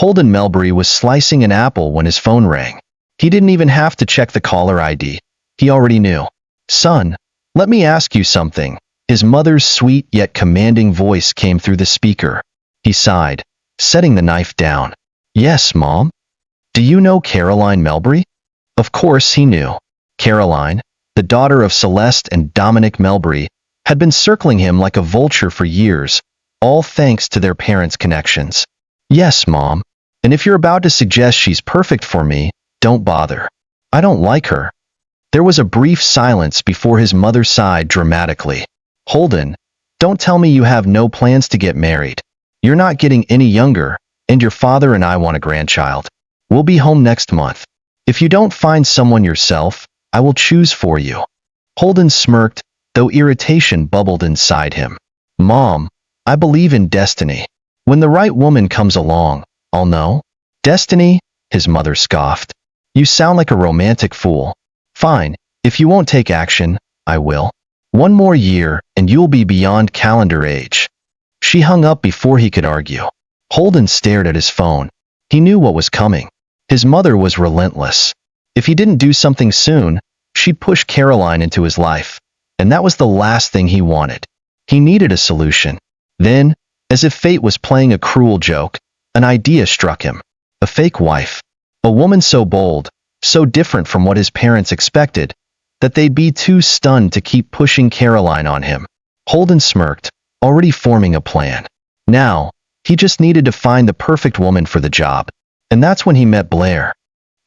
Holden Melbury was slicing an apple when his phone rang. He didn't even have to check the caller ID. He already knew. "Son, let me ask you something." His mother's sweet yet commanding voice came through the speaker. He sighed, setting the knife down. "Yes, Mom?" "Do you know Caroline Melbury?" Of course he knew. Caroline, the daughter of Celeste and Dominic Melbury, had been circling him like a vulture for years, all thanks to their parents' connections. "Yes, Mom. And if you're about to suggest she's perfect for me, don't bother. I don't like her." There was a brief silence before his mother sighed dramatically. "Holden, don't tell me you have no plans to get married. You're not getting any younger, and your father and I want a grandchild. We'll be home next month. If you don't find someone yourself, I will choose for you." Holden smirked, though irritation bubbled inside him. "Mom, I believe in destiny. When the right woman comes along, I'll know." "Destiny?" his mother scoffed. "You sound like a romantic fool." "Fine, if you won't take action, I will. One more year, and you'll be beyond calendar age." She hung up before he could argue. Holden stared at his phone. He knew what was coming. His mother was relentless. If he didn't do something soon, she'd push Caroline into his life, and that was the last thing he wanted. He needed a solution. Then, as if fate was playing a cruel joke, an idea struck him. A fake wife. A woman so bold, so different from what his parents expected, that they'd be too stunned to keep pushing Caroline on him. Holden smirked, already forming a plan. Now, he just needed to find the perfect woman for the job. And that's when he met Blair.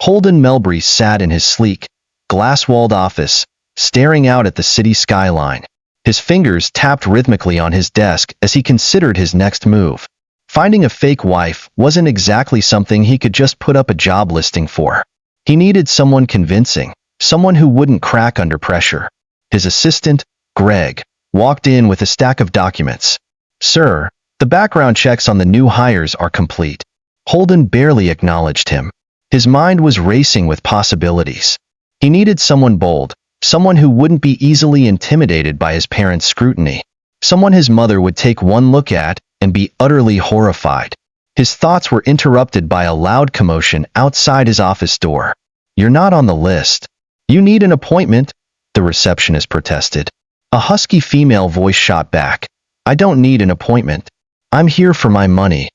Holden Melbury sat in his sleek, glass-walled office, staring out at the city skyline. His fingers tapped rhythmically on his desk as he considered his next move. Finding a fake wife wasn't exactly something he could just put up a job listing for. He needed someone convincing, someone who wouldn't crack under pressure. His assistant, Greg, walked in with a stack of documents. "Sir, the background checks on the new hires are complete." Holden barely acknowledged him. His mind was racing with possibilities. He needed someone bold, someone who wouldn't be easily intimidated by his parents' scrutiny, someone his mother would take one look at and be utterly horrified. His thoughts were interrupted by a loud commotion outside his office door. "You're not on the list. You need an appointment," the receptionist protested. A husky female voice shot back. "I don't need an appointment. I'm here for my money."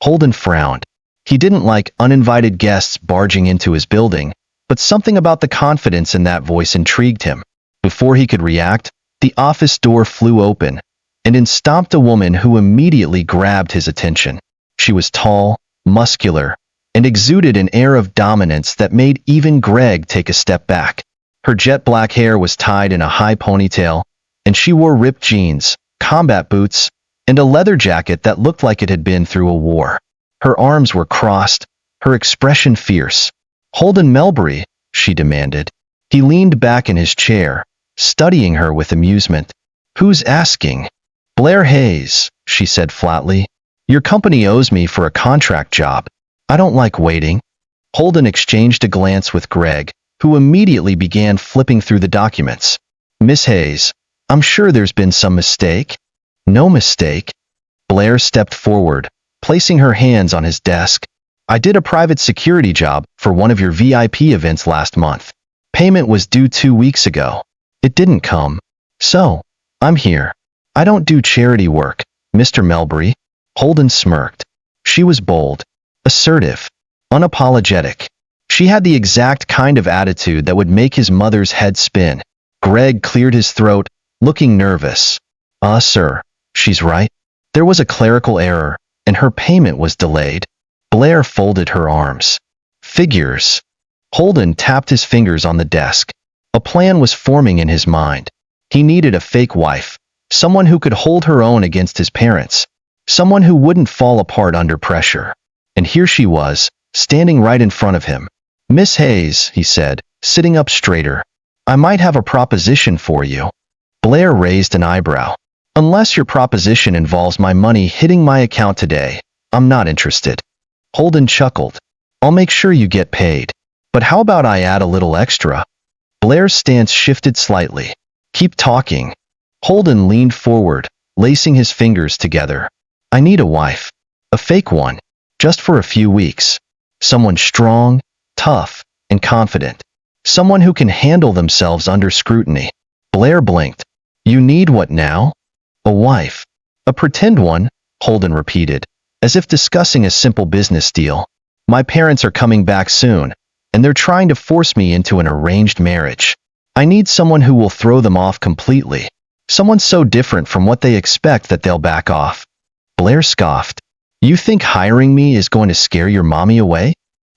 Holden frowned. He didn't like uninvited guests barging into his building, but something about the confidence in that voice intrigued him. Before he could react, the office door flew open, and in stomped a woman who immediately grabbed his attention. She was tall, muscular, and exuded an air of dominance that made even Greg take a step back. Her jet black hair was tied in a high ponytail, and she wore ripped jeans, combat boots, and a leather jacket that looked like it had been through a war. Her arms were crossed, her expression fierce. "Holden Melbury," she demanded. He leaned back in his chair, studying her with amusement. "Who's asking?" "Blair Hayes," she said flatly. "Your company owes me for a contract job. I don't like waiting." Holden exchanged a glance with Greg, who immediately began flipping through the documents. "Miss Hayes, I'm sure there's been some mistake." "No mistake." Blair stepped forward, placing her hands on his desk. "I did a private security job for one of your VIP events last month. Payment was due 2 weeks ago. It didn't come. So, I'm here. I don't do charity work, Mr. Melbury." Holden smirked. She was bold, assertive, unapologetic. She had the exact kind of attitude that would make his mother's head spin. Greg cleared his throat, looking nervous. Sir, she's right. There was a clerical error, and her payment was delayed." Blair folded her arms. "Figures." Holden tapped his fingers on the desk. A plan was forming in his mind. He needed a fake wife, someone who could hold her own against his parents, someone who wouldn't fall apart under pressure. And here she was, standing right in front of him. "Miss Hayes," he said, sitting up straighter, "I might have a proposition for you." Blair raised an eyebrow. "Unless your proposition involves my money hitting my account today, I'm not interested." Holden chuckled. "I'll make sure you get paid. But how about I add a little extra?" Blair's stance shifted slightly. "Keep talking." Holden leaned forward, lacing his fingers together. "I need a wife. A fake one. Just for a few weeks. Someone strong, tough, and confident. Someone who can handle themselves under scrutiny. Blair blinked. You need what now? A wife. A pretend one, Holden repeated, as if discussing a simple business deal. My parents are coming back soon, and they're trying to force me into an arranged marriage. I need someone who will throw them off completely. Someone so different from what they expect that they'll back off. Blair scoffed. You think hiring me is going to scare your mommy away?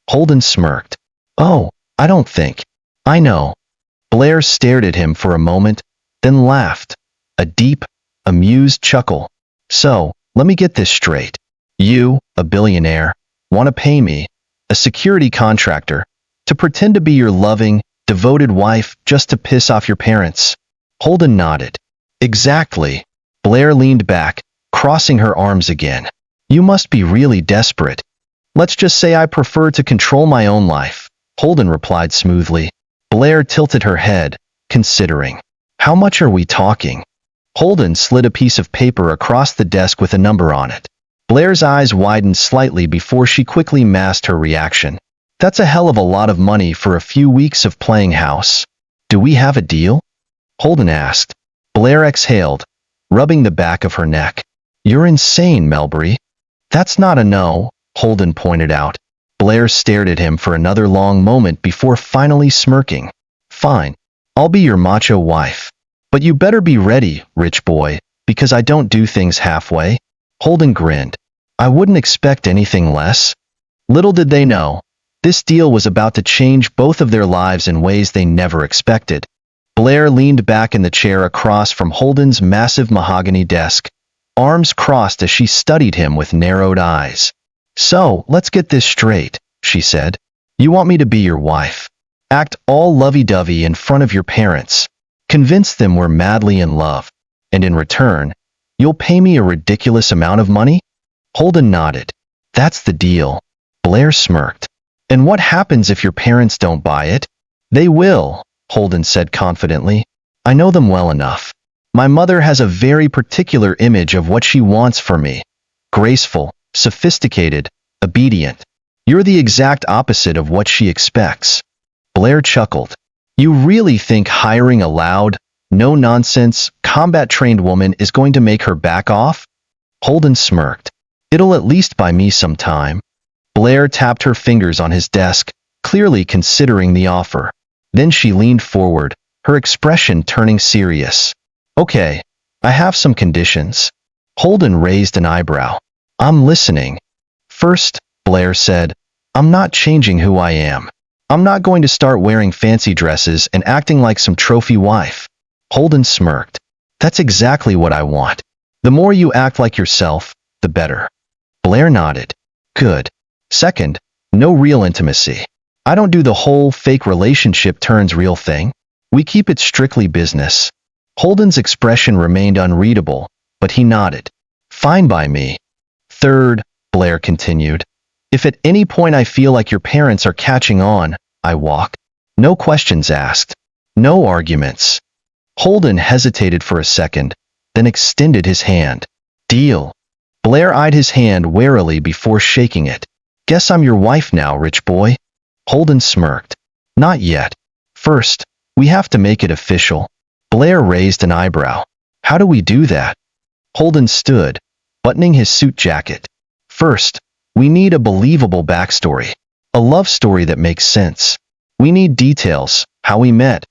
Holden smirked. Oh, I don't think. I know. Blair stared at him for a moment, then laughed. A deep, amused chuckle. So, let me get this straight. You, a billionaire, want to pay me, a security contractor, to pretend to be your loving, devoted wife just to piss off your parents? Holden nodded. Exactly. Blair leaned back, crossing her arms again. You must be really desperate. Let's just say I prefer to control my own life, Holden replied smoothly. Blair tilted her head, considering. How much are we talking? Holden slid a piece of paper across the desk with a number on it. Blair's eyes widened slightly before she quickly masked her reaction. That's a hell of a lot of money for a few weeks of playing house. Do we have a deal? Holden asked. Blair exhaled, rubbing the back of her neck. You're insane, Melbury. That's not a no, Holden pointed out. Blair stared at him for another long moment before finally smirking. Fine, I'll be your macho wife. But you better be ready, rich boy, because I don't do things halfway. Holden grinned. I wouldn't expect anything less. Little did they know, this deal was about to change both of their lives in ways they never expected. Blair leaned back in the chair across from Holden's massive mahogany desk, arms crossed as she studied him with narrowed eyes. So, let's get this straight, she said. You want me to be your wife. Act all lovey-dovey in front of your parents. Convince them we're madly in love. And in return, you'll pay me a ridiculous amount of money? Holden nodded. That's the deal. Blair smirked. And what happens if your parents don't buy it? They will, Holden said confidently. I know them well enough. My mother has a very particular image of what she wants for me. Graceful, sophisticated, obedient. You're the exact opposite of what she expects. Blair chuckled. You really think hiring a loud, no-nonsense, combat-trained woman is going to make her back off? Holden smirked. It'll at least buy me some time. Blair tapped her fingers on his desk, clearly considering the offer. Then she leaned forward, her expression turning serious. Okay, I have some conditions. Holden raised an eyebrow. I'm listening. First, Blair said, I'm not changing who I am. I'm not going to start wearing fancy dresses and acting like some trophy wife. Holden smirked. That's exactly what I want. The more you act like yourself, the better. Blair nodded. Good. Second, no real intimacy. I don't do the whole fake relationship turns real thing. We keep it strictly business. Holden's expression remained unreadable, but he nodded. Fine by me. Third, Blair continued, if at any point I feel like your parents are catching on, I walk. No questions asked. No arguments. Holden hesitated for a second, then extended his hand. Deal. Blair eyed his hand warily before shaking it. Guess I'm your wife now, rich boy. Holden smirked. Not yet. First, we have to make it official. Blair raised an eyebrow. How do we do that? Holden stood, buttoning his suit jacket. First, we need a believable backstory. A love story that makes sense. We need details, how we met,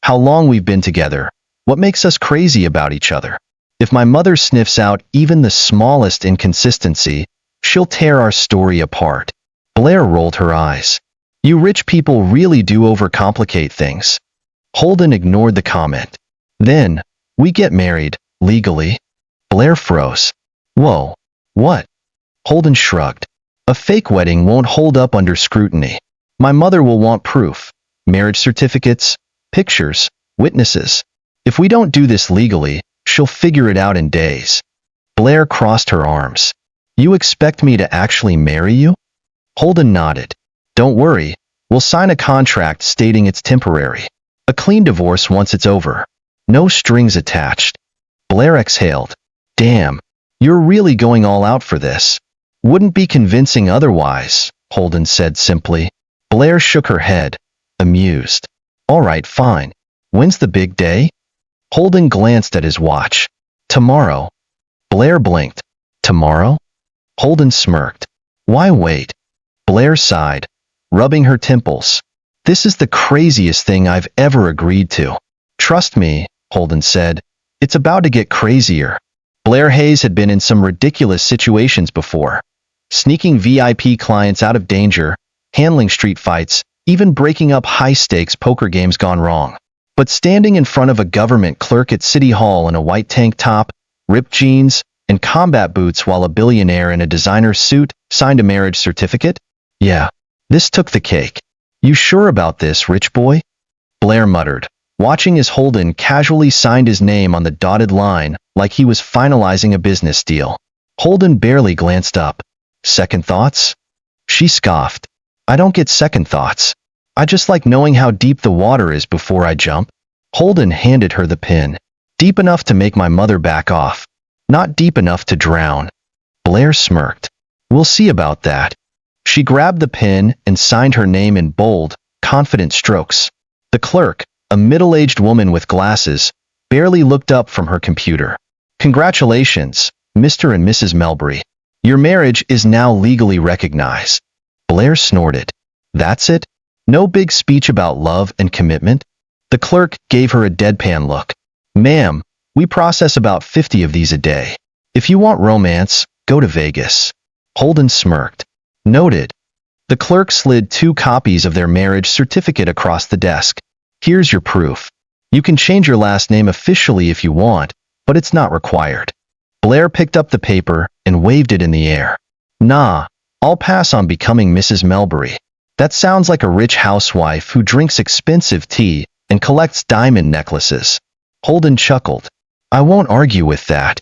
how long we've been together, what makes us crazy about each other. If my mother sniffs out even the smallest inconsistency, she'll tear our story apart. Blair rolled her eyes. You rich people really do overcomplicate things. Holden ignored the comment. Then, we get married, legally. Blair froze. Whoa, what? Holden shrugged. A fake wedding won't hold up under scrutiny. My mother will want proof. Marriage certificates, pictures, witnesses. If we don't do this legally, she'll figure it out in days. Blair crossed her arms. You expect me to actually marry you? Holden nodded. Don't worry, we'll sign a contract stating it's temporary. A clean divorce once it's over. No strings attached. Blair exhaled. Damn, you're really going all out for this. Wouldn't be convincing otherwise, Holden said simply. Blair shook her head, amused. All right, fine. When's the big day? Holden glanced at his watch. Tomorrow. Blair blinked. Tomorrow? Holden smirked. Why wait? Blair sighed, rubbing her temples. This is the craziest thing I've ever agreed to. Trust me, Holden said. It's about to get crazier. Blair Hayes had been in some ridiculous situations before. Sneaking VIP clients out of danger, handling street fights, even breaking up high-stakes poker games gone wrong. But standing in front of a government clerk at City Hall in a white tank top, ripped jeans, and combat boots while a billionaire in a designer suit signed a marriage certificate? Yeah, this took the cake. You sure about this, rich boy? Blair muttered, watching as Holden casually signed his name on the dotted line like he was finalizing a business deal. Holden barely glanced up. Second thoughts? She scoffed. I don't get second thoughts. I just like knowing how deep the water is before I jump. Holden handed her the pin. Deep enough to make my mother back off. Not deep enough to drown. Blair smirked. We'll see about that. She grabbed the pin and signed her name in bold, confident strokes. The clerk, a middle-aged woman with glasses, barely looked up from her computer. Congratulations, Mr. and Mrs. Melbury. Your marriage is now legally recognized. Blair snorted. That's it? No big speech about love and commitment? The clerk gave her a deadpan look. Ma'am, we process about 50 of these a day. If you want romance, go to Vegas. Holden smirked. Noted. The clerk slid 2 copies of their marriage certificate across the desk. Here's your proof. You can change your last name officially if you want, but it's not required. Blair picked up the paper and waved it in the air. Nah, I'll pass on becoming Mrs. Melbury. That sounds like a rich housewife who drinks expensive tea and collects diamond necklaces. Holden chuckled. I won't argue with that.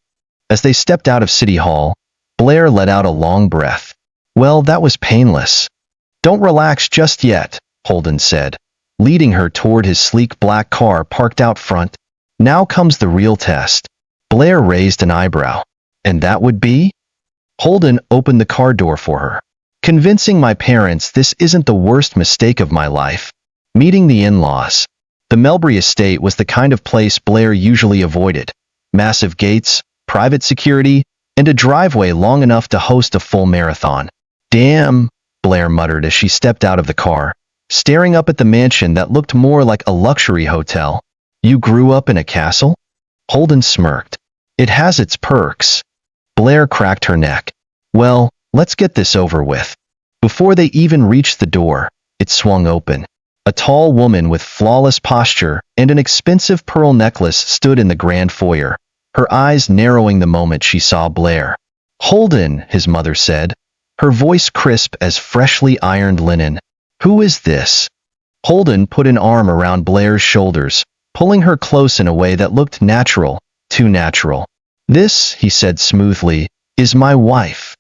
As they stepped out of City Hall, Blair let out a long breath. Well, that was painless. Don't relax just yet, Holden said, leading her toward his sleek black car parked out front. Now comes the real test. Blair raised an eyebrow. And that would be? Holden opened the car door for her. Convincing my parents this isn't the worst mistake of my life. Meeting the in-laws. The Melbury estate was the kind of place Blair usually avoided. Massive gates, private security, and a driveway long enough to host a full marathon. Damn, Blair muttered as she stepped out of the car, staring up at the mansion that looked more like a luxury hotel. You grew up in a castle? Holden smirked. It has its perks. Blair cracked her neck. Well, let's get this over with. Before they even reached the door, it swung open. A tall woman with flawless posture and an expensive pearl necklace stood in the grand foyer, her eyes narrowing the moment she saw Blair. Holden, his mother said, her voice crisp as freshly ironed linen. Who is this? Holden put an arm around Blair's shoulders, pulling her close in a way that looked natural, too natural. This, he said smoothly, is my wife.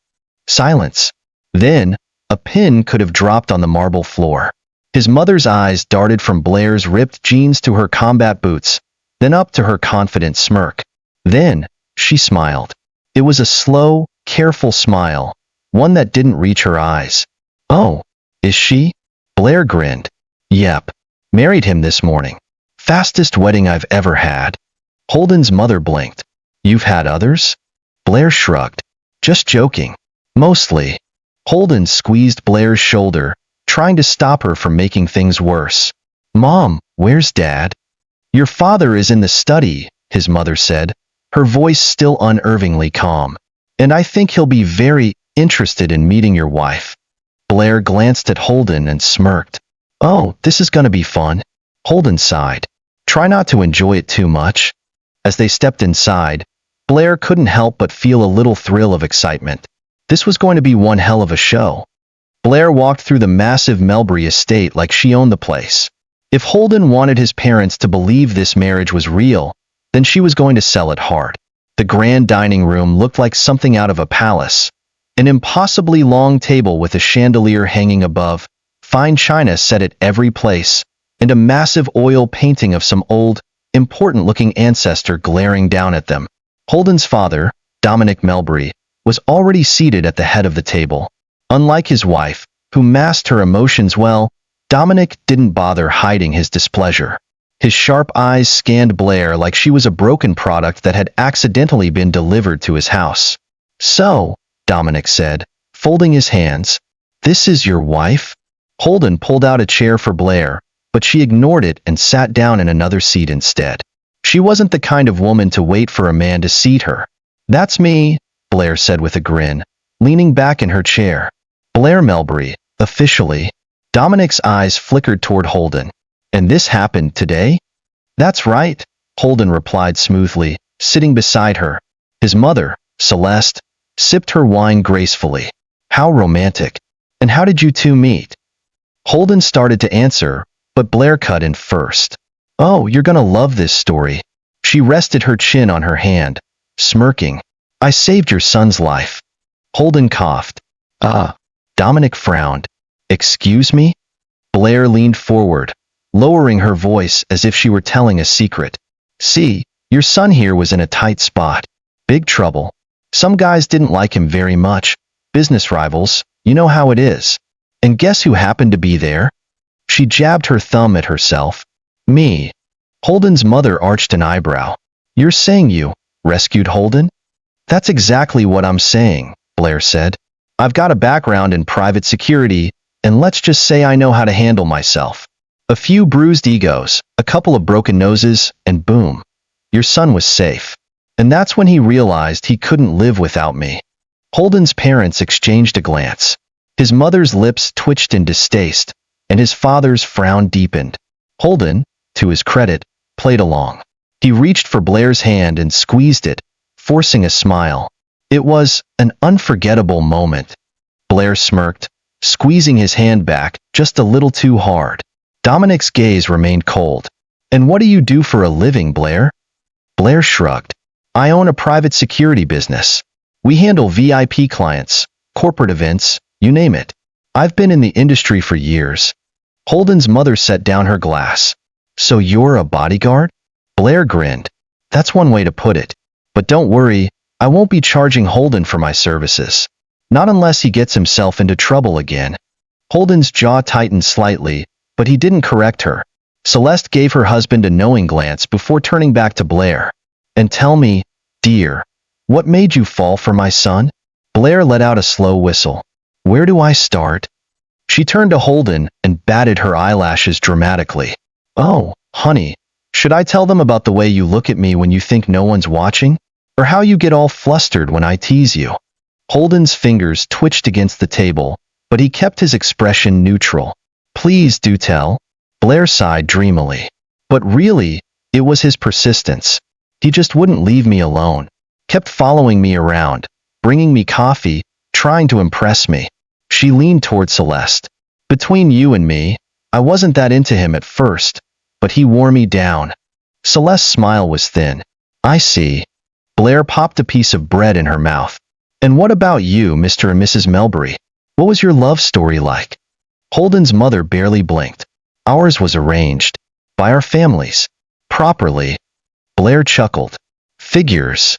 Silence. Then, a pin could have dropped on the marble floor. His mother's eyes darted from Blair's ripped jeans to her combat boots, then up to her confident smirk. Then, she smiled. It was a slow, careful smile, one that didn't reach her eyes. Oh, is she? Blair grinned. Yep. Married him this morning. Fastest wedding I've ever had. Holden's mother blinked. You've had others? Blair shrugged. Just joking. Mostly. Holden squeezed Blair's shoulder, trying to stop her from making things worse. Mom, where's Dad? Your father is in the study, his mother said, her voice still unervingly calm. And I think he'll be very interested in meeting your wife. Blair glanced at Holden and smirked. Oh, this is gonna be fun. Holden sighed. Try not to enjoy it too much. As they stepped inside, Blair couldn't help but feel a little thrill of excitement. This was going to be one hell of a show. Blair walked through the massive Melbury estate like she owned the place. If Holden wanted his parents to believe this marriage was real, then she was going to sell it hard. The grand dining room looked like something out of a palace. An impossibly long table with a chandelier hanging above, fine china set at every place, and a massive oil painting of some old, important-looking ancestor glaring down at them. Holden's father, Dominic Melbury, was already seated at the head of the table. Unlike his wife, who masked her emotions well, Dominic didn't bother hiding his displeasure. His sharp eyes scanned Blair like she was a broken product that had accidentally been delivered to his house. "So," Dominic said, folding his hands, "this is your wife?" Holden pulled out a chair for Blair, but she ignored it and sat down in another seat instead. She wasn't the kind of woman to wait for a man to seat her. "That's me," Blair said with a grin, leaning back in her chair. "Blair Melbury, officially." Dominic's eyes flickered toward Holden. "And this happened today?" "That's right," Holden replied smoothly, sitting beside her. His mother, Celeste, sipped her wine gracefully. "How romantic. And how did you two meet?" Holden started to answer, but Blair cut in first. "Oh, you're gonna love this story." She rested her chin on her hand, smirking. "I saved your son's life." Holden coughed. Dominic frowned. "Excuse me?" Blair leaned forward, lowering her voice as if she were telling a secret. "See, your son here was in a tight spot. Big trouble. Some guys didn't like him very much. Business rivals, you know how it is. And guess who happened to be there?" She jabbed her thumb at herself. "Me." Holden's mother arched an eyebrow. "You're saying you rescued Holden?" "That's exactly what I'm saying," Blair said. "I've got a background in private security, and let's just say I know how to handle myself. A few bruised egos, a couple of broken noses, and boom, your son was safe." And that's when he realized he couldn't live without me. Holden's parents exchanged a glance. His mother's lips twitched in distaste, and his father's frown deepened. Holden, to his credit, played along. He reached for Blair's hand and squeezed it, forcing a smile. It was an unforgettable moment. Blair smirked, squeezing his hand back just a little too hard. Dominic's gaze remained cold. "And what do you do for a living, Blair?" Blair shrugged. "I own a private security business. We handle VIP clients, corporate events, you name it. I've been in the industry for years." Holden's mother set down her glass. "So you're a bodyguard?" Blair grinned. "That's one way to put it. But don't worry, I won't be charging Holden for my services. Not unless he gets himself into trouble again." Holden's jaw tightened slightly, but he didn't correct her. Celeste gave her husband a knowing glance before turning back to Blair. "And tell me, dear, what made you fall for my son?" Blair let out a slow whistle. "Where do I start?" She turned to Holden and batted her eyelashes dramatically. "Oh, honey, should I tell them about the way you look at me when you think no one's watching? Or how you get all flustered when I tease you?" Holden's fingers twitched against the table, but he kept his expression neutral. "Please do tell." Blair sighed dreamily. But really, it was his persistence. He just wouldn't leave me alone. Kept following me around, bringing me coffee, trying to impress me. She leaned toward Celeste. "Between you and me, I wasn't that into him at first, but he wore me down." Celeste's smile was thin. "I see." Blair popped a piece of bread in her mouth. "And what about you, Mr. and Mrs. Melbury? What was your love story like?" Holden's mother barely blinked. "Ours was arranged. By our families. Properly." Blair chuckled. "Figures."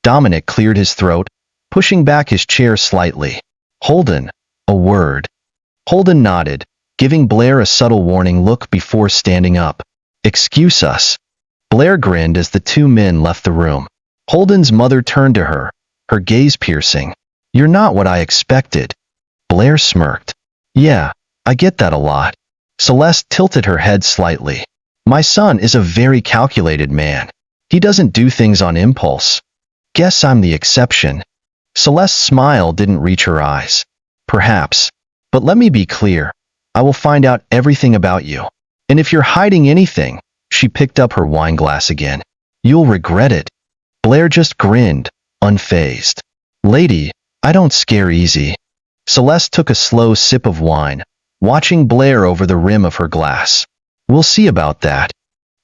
Dominic cleared his throat, pushing back his chair slightly. "Holden, a word." Holden nodded, giving Blair a subtle warning look before standing up. "Excuse us." Blair grinned as the two men left the room. Holden's mother turned to her, her gaze piercing. "You're not what I expected." Blair smirked. "Yeah, I get that a lot." Celeste tilted her head slightly. "My son is a very calculated man. He doesn't do things on impulse. Guess I'm the exception." Celeste's smile didn't reach her eyes. "Perhaps. But let me be clear. I will find out everything about you. And if you're hiding anything," she picked up her wine glass again, "you'll regret it." Blair just grinned, unfazed. "Lady, I don't scare easy." Celeste took a slow sip of wine, watching Blair over the rim of her glass. "We'll see about that."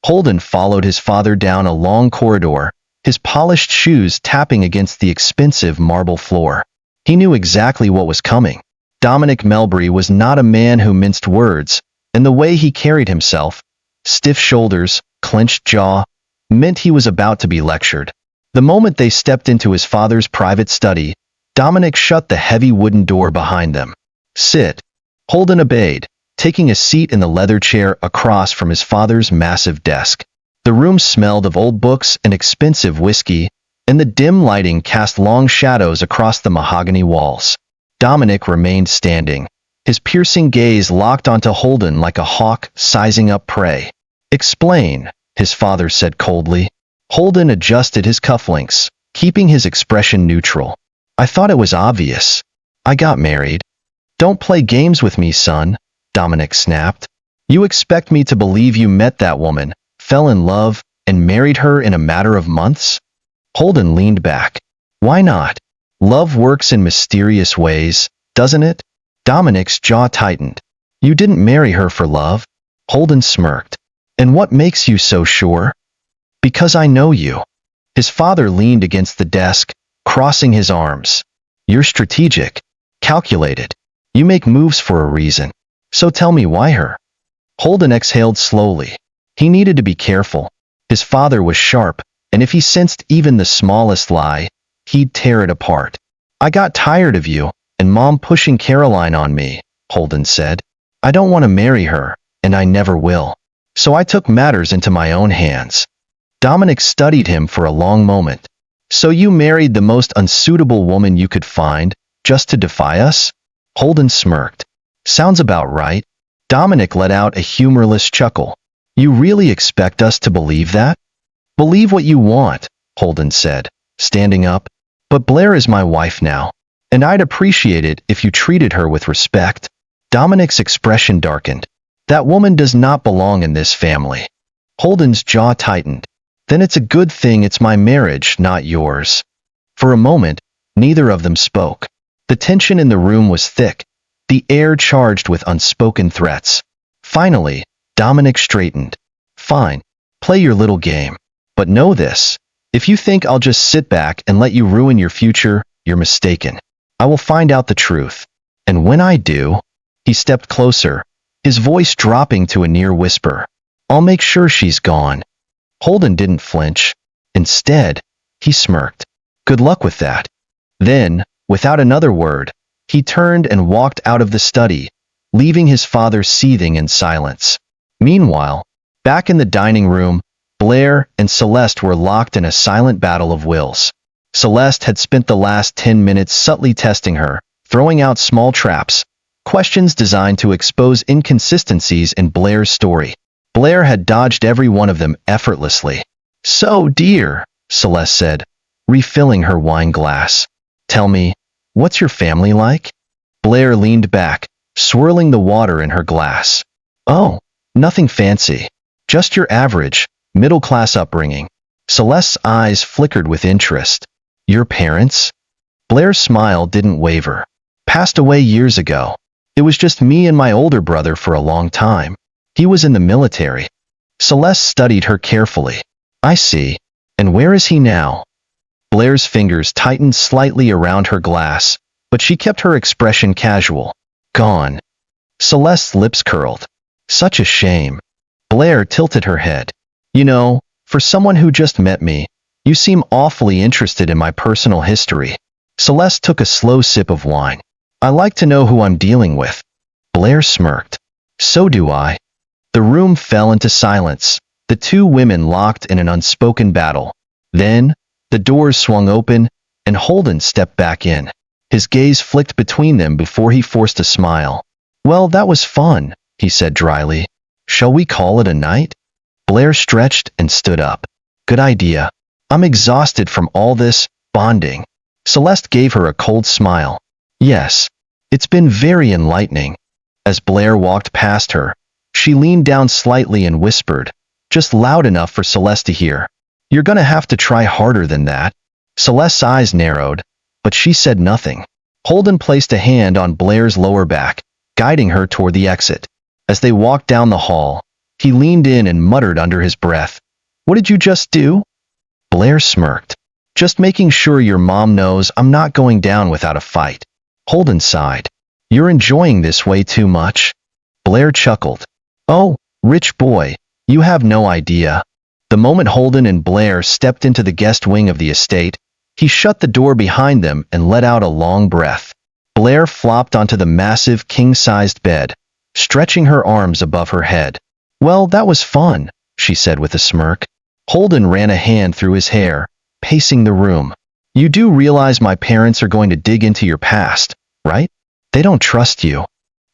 Holden followed his father down a long corridor, his polished shoes tapping against the expensive marble floor. He knew exactly what was coming. Dominic Melbury was not a man who minced words, and the way he carried himself, stiff shoulders, clenched jaw, meant he was about to be lectured. The moment they stepped into his father's private study, Dominic shut the heavy wooden door behind them. Sit. Holden obeyed, taking a seat in the leather chair across from his father's massive desk. The room smelled of old books and expensive whiskey, and the dim lighting cast long shadows across the mahogany walls. Dominic remained standing, his piercing gaze locked onto Holden like a hawk sizing up prey. Explain, his father said coldly. Holden adjusted his cufflinks, keeping his expression neutral. I thought it was obvious. I got married. Don't play games with me, son, Dominic snapped. You expect me to believe you met that woman, fell in love, and married her in a matter of months? Holden leaned back. Why not? Love works in mysterious ways, doesn't it? Dominic's jaw tightened. You didn't marry her for love? Holden smirked. And what makes you so sure? Because I know you. His father leaned against the desk, crossing his arms. You're strategic, calculated. You make moves for a reason. So tell me why her? Holden exhaled slowly. He needed to be careful. His father was sharp, and if he sensed even the smallest lie, he'd tear it apart. I got tired of you, and Mom pushing Caroline on me, Holden said. I don't want to marry her, and I never will. So I took matters into my own hands. Dominic studied him for a long moment. So you married the most unsuitable woman you could find, just to defy us? Holden smirked. Sounds about right. Dominic let out a humorless chuckle. You really expect us to believe that? Believe what you want, Holden said, standing up. But Blair is my wife now, and I'd appreciate it if you treated her with respect. Dominic's expression darkened. That woman does not belong in this family. Holden's jaw tightened. Then it's a good thing it's my marriage, not yours. For a moment, neither of them spoke. The tension in the room was thick, the air charged with unspoken threats. Finally, Dominic straightened. Fine, play your little game. But know this, if you think I'll just sit back and let you ruin your future, you're mistaken. I will find out the truth. And when I do, he stepped closer, his voice dropping to a near whisper. I'll make sure she's gone. Holden didn't flinch. Instead, he smirked. Good luck with that. Then, without another word, he turned and walked out of the study, leaving his father seething in silence. Meanwhile, back in the dining room, Blair and Celeste were locked in a silent battle of wills. Celeste had spent the last 10 minutes subtly testing her, throwing out small traps, questions designed to expose inconsistencies in Blair's story. Blair had dodged every one of them effortlessly. So, dear, Celeste said, refilling her wine glass. Tell me, what's your family like? Blair leaned back, swirling the water in her glass. Oh, nothing fancy. Just your average, middle-class upbringing. Celeste's eyes flickered with interest. Your parents? Blair's smile didn't waver. Passed away years ago. It was just me and my older brother for a long time. He was in the military. Celeste studied her carefully. I see. And where is he now? Blair's fingers tightened slightly around her glass, but she kept her expression casual. Gone. Celeste's lips curled. Such a shame. Blair tilted her head. You know, for someone who just met me, you seem awfully interested in my personal history. Celeste took a slow sip of wine. I like to know who I'm dealing with. Blair smirked. So do I. The room fell into silence, the two women locked in an unspoken battle. Then, the doors swung open, and Holden stepped back in. His gaze flicked between them before he forced a smile. Well, that was fun, he said dryly. Shall we call it a night? Blair stretched and stood up. Good idea. I'm exhausted from all this bonding. Celeste gave her a cold smile. Yes, it's been very enlightening. As Blair walked past her, she leaned down slightly and whispered, just loud enough for Celeste to hear. You're gonna have to try harder than that. Celeste's eyes narrowed, but she said nothing. Holden placed a hand on Blair's lower back, guiding her toward the exit. As they walked down the hall, he leaned in and muttered under his breath. What did you just do? Blair smirked. Just making sure your mom knows I'm not going down without a fight. Holden sighed. You're enjoying this way too much. Blair chuckled. Oh, rich boy, you have no idea. The moment Holden and Blair stepped into the guest wing of the estate, He shut the door behind them and let out a long breath. Blair flopped onto the massive king-sized bed, stretching her arms above her head. "Well, that was fun," she said with a smirk. Holden ran a hand through his hair, pacing the room. "You do realize my parents are going to dig into your past, right? They don't trust you."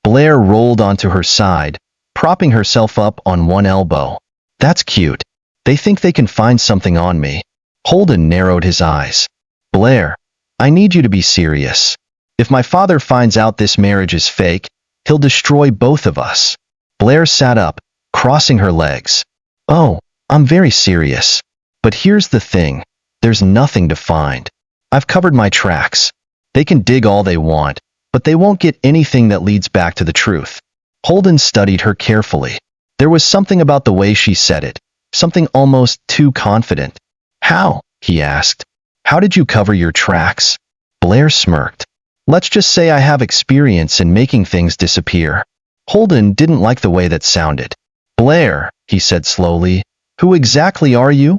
Blair rolled onto her side, propping herself up on one elbow. "That's cute. They think they can find something on me." Holden narrowed his eyes. "Blair, I need you to be serious. If my father finds out this marriage is fake, he'll destroy both of us." Blair sat up, crossing her legs. "Oh, I'm very serious. But here's the thing. There's nothing to find. I've covered my tracks. They can dig all they want, but they won't get anything that leads back to the truth." Holden studied her carefully. There was something about the way she said it, something almost too confident. "How?" he asked. "How did you cover your tracks?" Blair smirked. "Let's just say I have experience in making things disappear." Holden didn't like the way that sounded. "Blair," he said slowly, "who exactly are you?"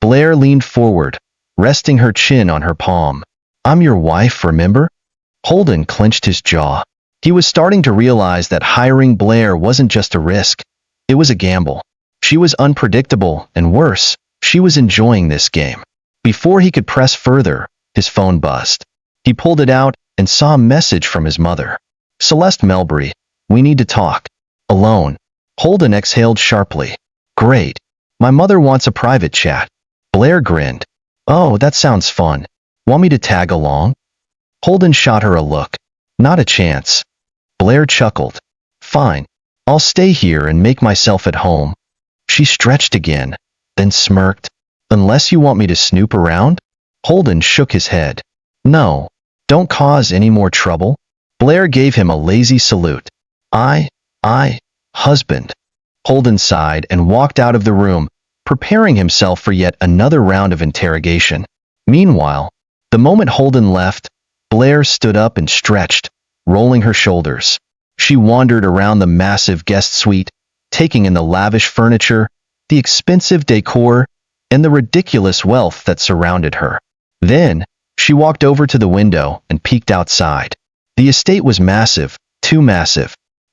Blair leaned forward, resting her chin on her palm. "I'm your wife, remember?" Holden clenched his jaw. He was starting to realize that hiring Blair wasn't just a risk. It was a gamble. She was unpredictable, and worse, she was enjoying this game. Before he could press further, his phone buzzed. He pulled it out and saw a message from his mother. "Celeste Melbury, we need to talk. Alone." Holden exhaled sharply. "Great. My mother wants a private chat." Blair grinned. "Oh, that sounds fun. Want me to tag along?" Holden shot her a look. "Not a chance." Blair chuckled. "Fine. I'll stay here and make myself at home." She stretched again, then smirked. "Unless you want me to snoop around?" Holden shook his head. "No. Don't cause any more trouble." Blair gave him a lazy salute. I, husband." Holden sighed and walked out of the room, preparing himself for yet another round of interrogation. Meanwhile, the moment Holden left, Blair stood up and stretched, rolling her shoulders. She wandered around the massive guest suite, taking in the lavish furniture, the expensive decor, and the ridiculous wealth that surrounded her. Then, she walked over to the window and peeked outside. The estate was massive,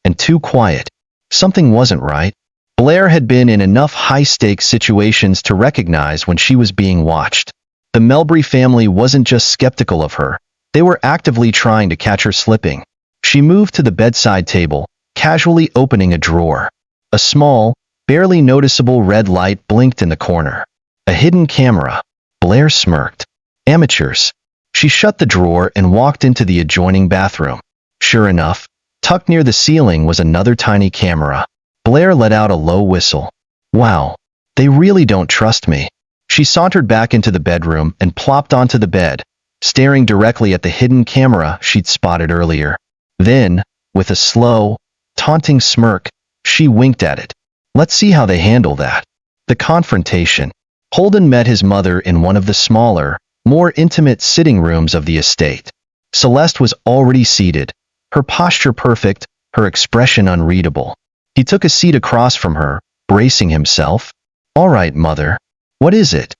and too quiet. Something wasn't right. Blair had been in enough high-stakes situations to recognize when she was being watched. The Melbury family wasn't just skeptical of her. They were actively trying to catch her slipping. She moved to the bedside table, casually opening a drawer. A small, barely noticeable red light blinked in the corner. A hidden camera. Blair smirked. Amateurs. She shut the drawer and walked into the adjoining bathroom. Sure enough, tucked near the ceiling was another tiny camera. Blair let out a low whistle. "Wow, they really don't trust me." She sauntered back into the bedroom and plopped onto the bed, staring directly at the hidden camera she'd spotted earlier. Then, with a slow, taunting smirk, she winked at it. Let's see how they handle that. The confrontation. Holden met his mother in one of the smaller, more intimate sitting rooms of the estate. Celeste was already seated, her posture perfect, her expression unreadable. He took a seat across from her, bracing himself. "All right, mother. What is it?"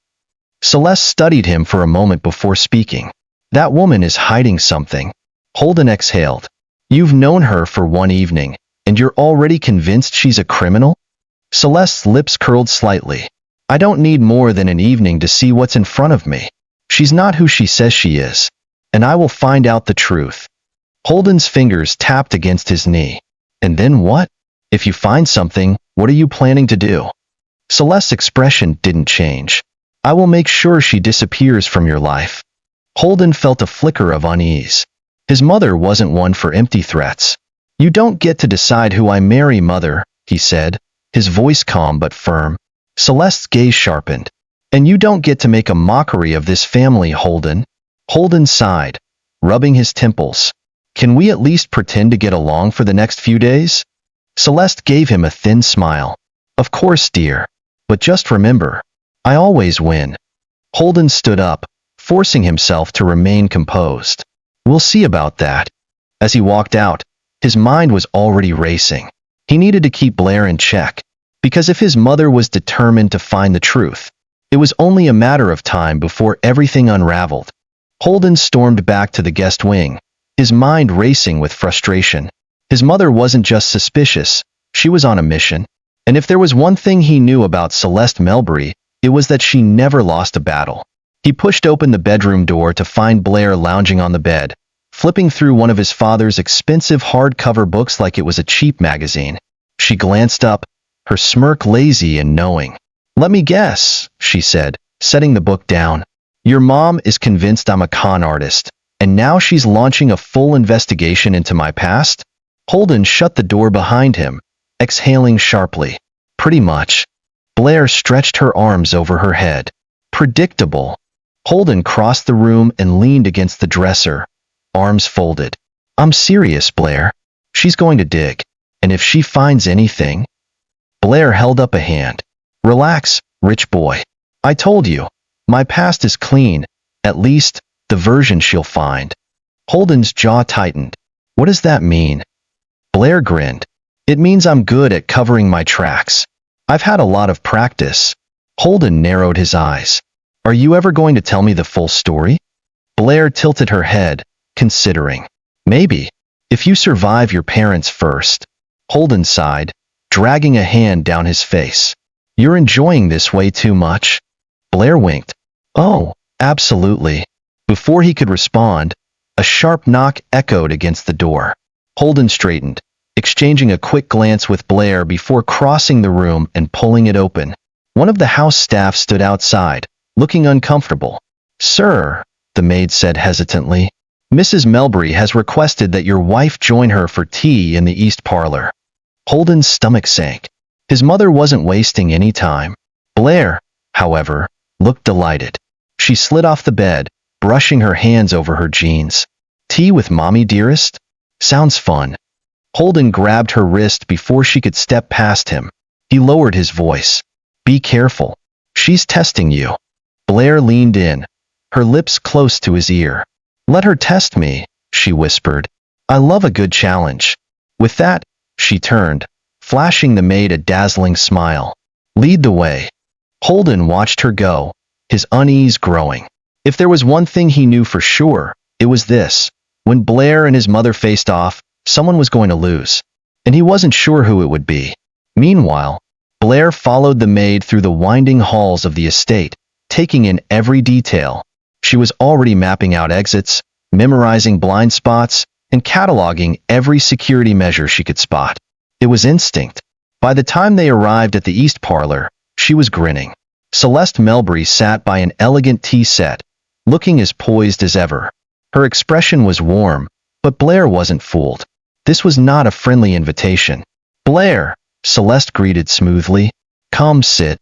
Celeste studied him for a moment before speaking. "That woman is hiding something." Holden exhaled. "You've known her for one evening, and you're already convinced she's a criminal?" Celeste's lips curled slightly. "I don't need more than an evening to see what's in front of me. She's not who she says she is, and I will find out the truth." Holden's fingers tapped against his knee. "And then what? If you find something, what are you planning to do?" Celeste's expression didn't change. "I will make sure she disappears from your life." Holden felt a flicker of unease. His mother wasn't one for empty threats. "You don't get to decide who I marry, mother," he said, his voice calm but firm. Celeste's gaze sharpened. "And you don't get to make a mockery of this family, Holden." Holden sighed, rubbing his temples. "Can we at least pretend to get along for the next few days?" Celeste gave him a thin smile. "Of course, dear. But just remember, I always win." Holden stood up, forcing himself to remain composed. "We'll see about that." As he walked out, his mind was already racing. He needed to keep Blair in check, because if his mother was determined to find the truth, It was only a matter of time before everything unraveled. Holden stormed back to the guest wing, his mind racing with frustration. His mother wasn't just suspicious, she was on a mission. And if there was one thing he knew about Celeste Melbury, it was that she never lost a battle. He pushed open the bedroom door to find Blair lounging on the bed, flipping through one of his father's expensive hardcover books like it was a cheap magazine. She glanced up, her smirk lazy and knowing. "Let me guess," she said, setting the book down. "Your mom is convinced I'm a con artist, and now she's launching a full investigation into my past?" Holden shut the door behind him, exhaling sharply. "Pretty much." Blair stretched her arms over her head. "Predictable." Holden crossed the room and leaned against the dresser, arms folded. "I'm serious, Blair. She's going to dig. And if she finds anything—" Blair held up a hand. "Relax, rich boy. I told you. My past is clean, at least, the version she'll find." Holden's jaw tightened. "What does that mean?" Blair grinned. "It means I'm good at covering my tracks. I've had a lot of practice." Holden narrowed his eyes. "Are you ever going to tell me the full story?" Blair tilted her head, considering. "Maybe. If you survive your parents first." Holden sighed, dragging a hand down his face. "You're enjoying this way too much?" Blair winked. "Oh, absolutely." Before he could respond, a sharp knock echoed against the door. Holden straightened, exchanging a quick glance with Blair before crossing the room and pulling it open. One of the house staff stood outside, looking uncomfortable. "Sir," the maid said hesitantly, "Mrs. Melbury has requested that your wife join her for tea in the east parlor." Holden's stomach sank. His mother wasn't wasting any time. Blair, however, looked delighted. She slid off the bed, brushing her hands over her jeans. "Tea with mommy, dearest? Sounds fun." Holden grabbed her wrist before she could step past him. He lowered his voice. "Be careful. She's testing you." Blair leaned in, her lips close to his ear. "Let her test me," she whispered. "I love a good challenge." With that, she turned, flashing the maid a dazzling smile. "Lead the way." Holden watched her go, his unease growing. If there was one thing he knew for sure, it was this. When Blair and his mother faced off, someone was going to lose. And he wasn't sure who it would be. Meanwhile, Blair followed the maid through the winding halls of the estate, taking in every detail. She was already mapping out exits, memorizing blind spots, and cataloging every security measure she could spot. It was instinct. By the time they arrived at the east parlor, she was grinning. Celeste Melbury sat by an elegant tea set, looking as poised as ever. Her expression was warm, but Blair wasn't fooled. This was not a friendly invitation. "Blair," Celeste greeted smoothly. "Come sit."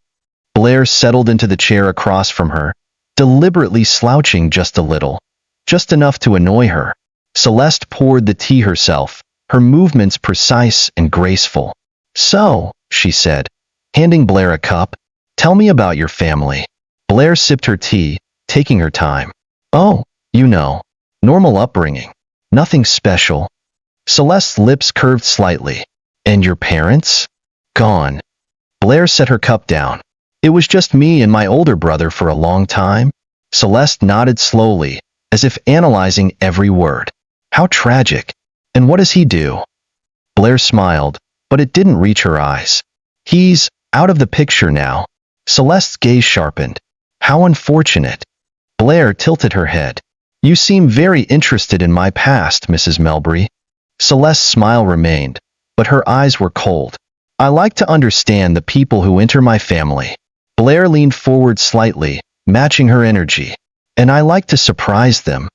Blair settled into the chair across from her, deliberately slouching just a little, just enough to annoy her. Celeste poured the tea herself, her movements precise and graceful. "So," she said, handing Blair a cup, "tell me about your family." Blair sipped her tea, taking her time. "Oh, you know, normal upbringing. Nothing special." Celeste's lips curved slightly. "And your parents?" "Gone." Blair set her cup down. "It was just me and my older brother for a long time." Celeste nodded slowly, as if analyzing every word. "How tragic. And what does he do?" Blair smiled, but it didn't reach her eyes. "He's out of the picture now." Celeste's gaze sharpened. "How unfortunate." Blair tilted her head. "You seem very interested in my past, Mrs. Melbury." Celeste's smile remained, but her eyes were cold. "I like to understand the people who enter my family." Blair leaned forward slightly, matching her energy. "And I like to surprise them."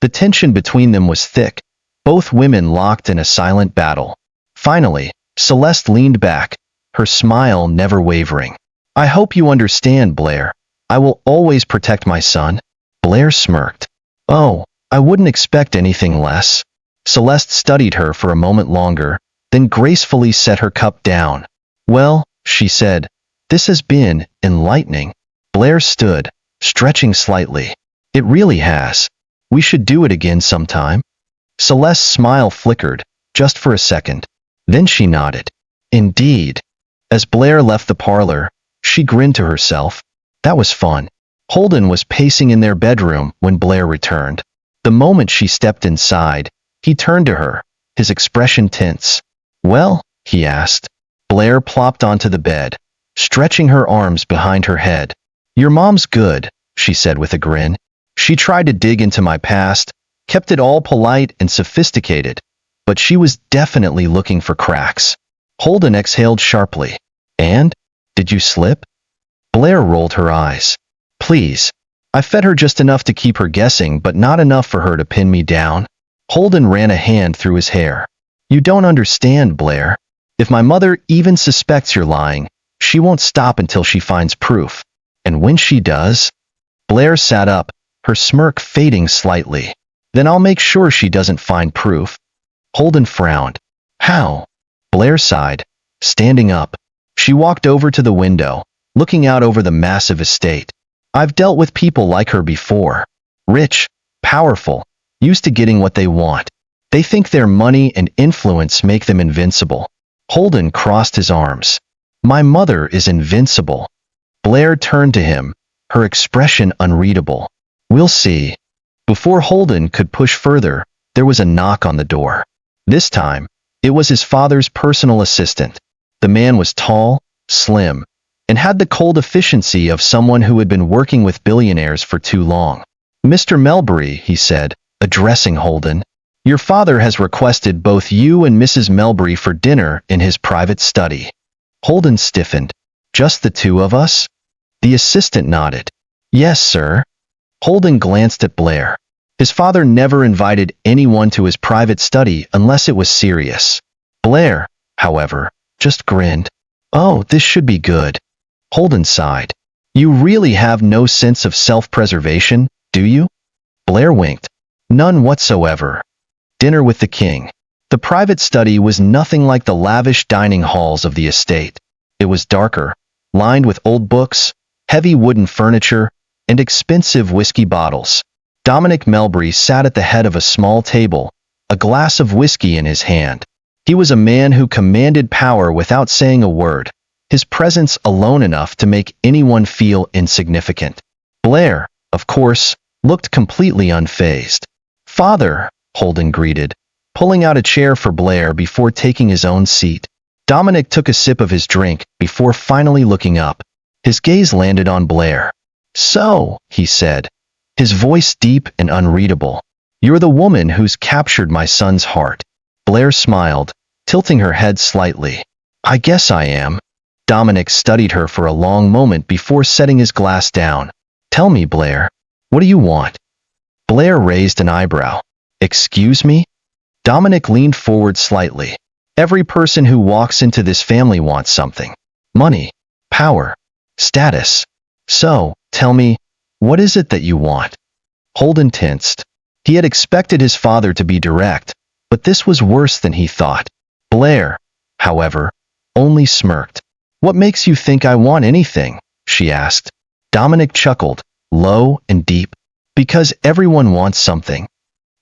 The tension between them was thick, both women locked in a silent battle. Finally, Celeste leaned back, her smile never wavering. "I hope you understand, Blair. I will always protect my son." Blair smirked. "Oh, I wouldn't expect anything less." Celeste studied her for a moment longer, then gracefully set her cup down. "Well," she said, "this has been enlightening." Blair stood, stretching slightly. "It really has. We should do it again sometime." Celeste's smile flickered, just for a second. Then she nodded. "Indeed." As Blair left the parlor, she grinned to herself. That was fun. Holden was pacing in their bedroom when Blair returned. The moment she stepped inside, he turned to her, his expression tense. "Well?" he asked. Blair plopped onto the bed, stretching her arms behind her head. "Your mom's good," she said with a grin. "She tried to dig into my past, kept it all polite and sophisticated, but she was definitely looking for cracks." Holden exhaled sharply. "And? Did you slip?" Blair rolled her eyes. "Please. I fed her just enough to keep her guessing, but not enough for her to pin me down." Holden ran a hand through his hair. "You don't understand, Blair. If my mother even suspects you're lying, she won't stop until she finds proof. And when she does..." Blair sat up, her smirk fading slightly. "Then I'll make sure she doesn't find proof." Holden frowned. "How?" Blair sighed. Standing up, she walked over to the window, looking out over the massive estate. "I've dealt with people like her before. Rich, powerful, used to getting what they want. They think their money and influence make them invincible." Holden crossed his arms. "My mother is invincible." Blair turned to him, her expression unreadable. "We'll see." Before Holden could push further, there was a knock on the door. This time, it was his father's personal assistant. The man was tall, slim, and had the cold efficiency of someone who had been working with billionaires for too long. "Mr. Melbury," he said, addressing Holden, "your father has requested both you and Mrs. Melbury for dinner in his private study." Holden stiffened. "Just the two of us?" The assistant nodded. "Yes, sir." Holden glanced at Blair. His father never invited anyone to his private study unless it was serious. Blair, however, just grinned. "Oh, this should be good." Holden sighed. "You really have no sense of self-preservation, do you?" Blair winked. "None whatsoever." Dinner with the king. The private study was nothing like the lavish dining halls of the estate. It was darker, lined with old books, heavy wooden furniture, and expensive whiskey bottles. Dominic Melbury sat at the head of a small table, a glass of whiskey in his hand. He was a man who commanded power without saying a word, his presence alone enough to make anyone feel insignificant. Blair, of course, looked completely unfazed. "Father," Holden greeted, pulling out a chair for Blair before taking his own seat. Dominic took a sip of his drink before finally looking up. His gaze landed on Blair. "So," he said, his voice deep and unreadable, "you're the woman who's captured my son's heart." Blair smiled, tilting her head slightly. "I guess I am." Dominic studied her for a long moment before setting his glass down. "Tell me, Blair, what do you want?" Blair raised an eyebrow. "Excuse me?" Dominic leaned forward slightly. "Every person who walks into this family wants something. Money, power, status. So, tell me, what is it that you want?" Holden tensed. He had expected his father to be direct, but this was worse than he thought. Blair, however, only smirked. "What makes you think I want anything?" she asked. Dominic chuckled, low and deep. "Because everyone wants something."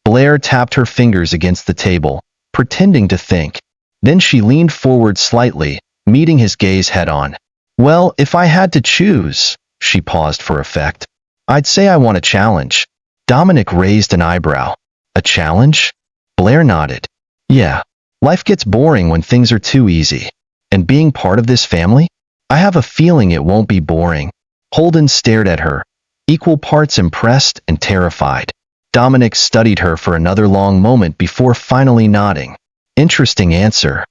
Blair tapped her fingers against the table, pretending to think. Then she leaned forward slightly, meeting his gaze head-on. "Well, if I had to choose," she paused for effect, "I'd say I want a challenge." Dominic raised an eyebrow. "A challenge?" Blair nodded. "Yeah. Life gets boring when things are too easy. And being part of this family? I have a feeling it won't be boring." Holden stared at her, equal parts impressed and terrified. Dominic studied her for another long moment before finally nodding. "Interesting answer."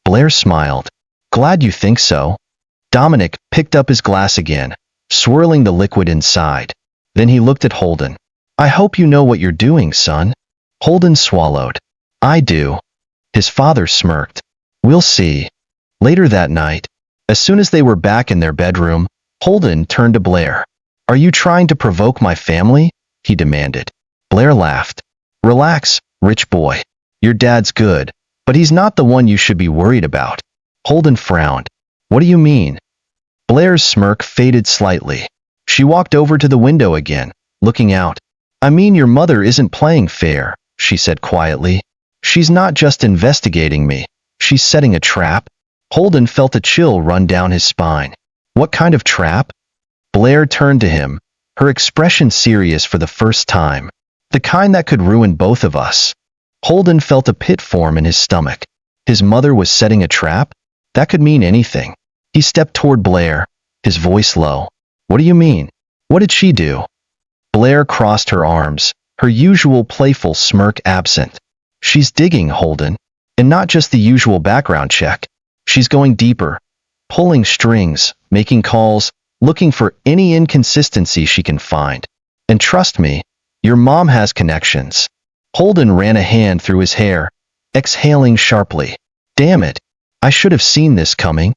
Blair smiled. "Glad you think so." Dominic picked up his glass again, swirling the liquid inside. Then he looked at Holden. "I hope you know what you're doing, son." Holden swallowed. "I do." His father smirked. "We'll see." Later that night, as soon as they were back in their bedroom, Holden turned to Blair. "Are you trying to provoke my family?" he demanded. Blair laughed. "Relax, rich boy. Your dad's good, but he's not the one you should be worried about." Holden frowned. "What do you mean?" Blair's smirk faded slightly. She walked over to the window again, looking out. "I mean, your mother isn't playing fair," she said quietly. "She's not just investigating me. She's setting a trap." Holden felt a chill run down his spine. "What kind of trap?" Blair turned to him, her expression serious for the first time. The kind that could ruin both of us. Holden felt a pit form in his stomach. His mother was setting a trap? That could mean anything. He stepped toward Blair, his voice low. What do you mean? What did she do? Blair crossed her arms, her usual playful smirk absent. She's digging, Holden. And not just the usual background check. She's going deeper, pulling strings, making calls, looking for any inconsistency she can find. And trust me, your mom has connections. Holden ran a hand through his hair, exhaling sharply. Damn it, I should have seen this coming.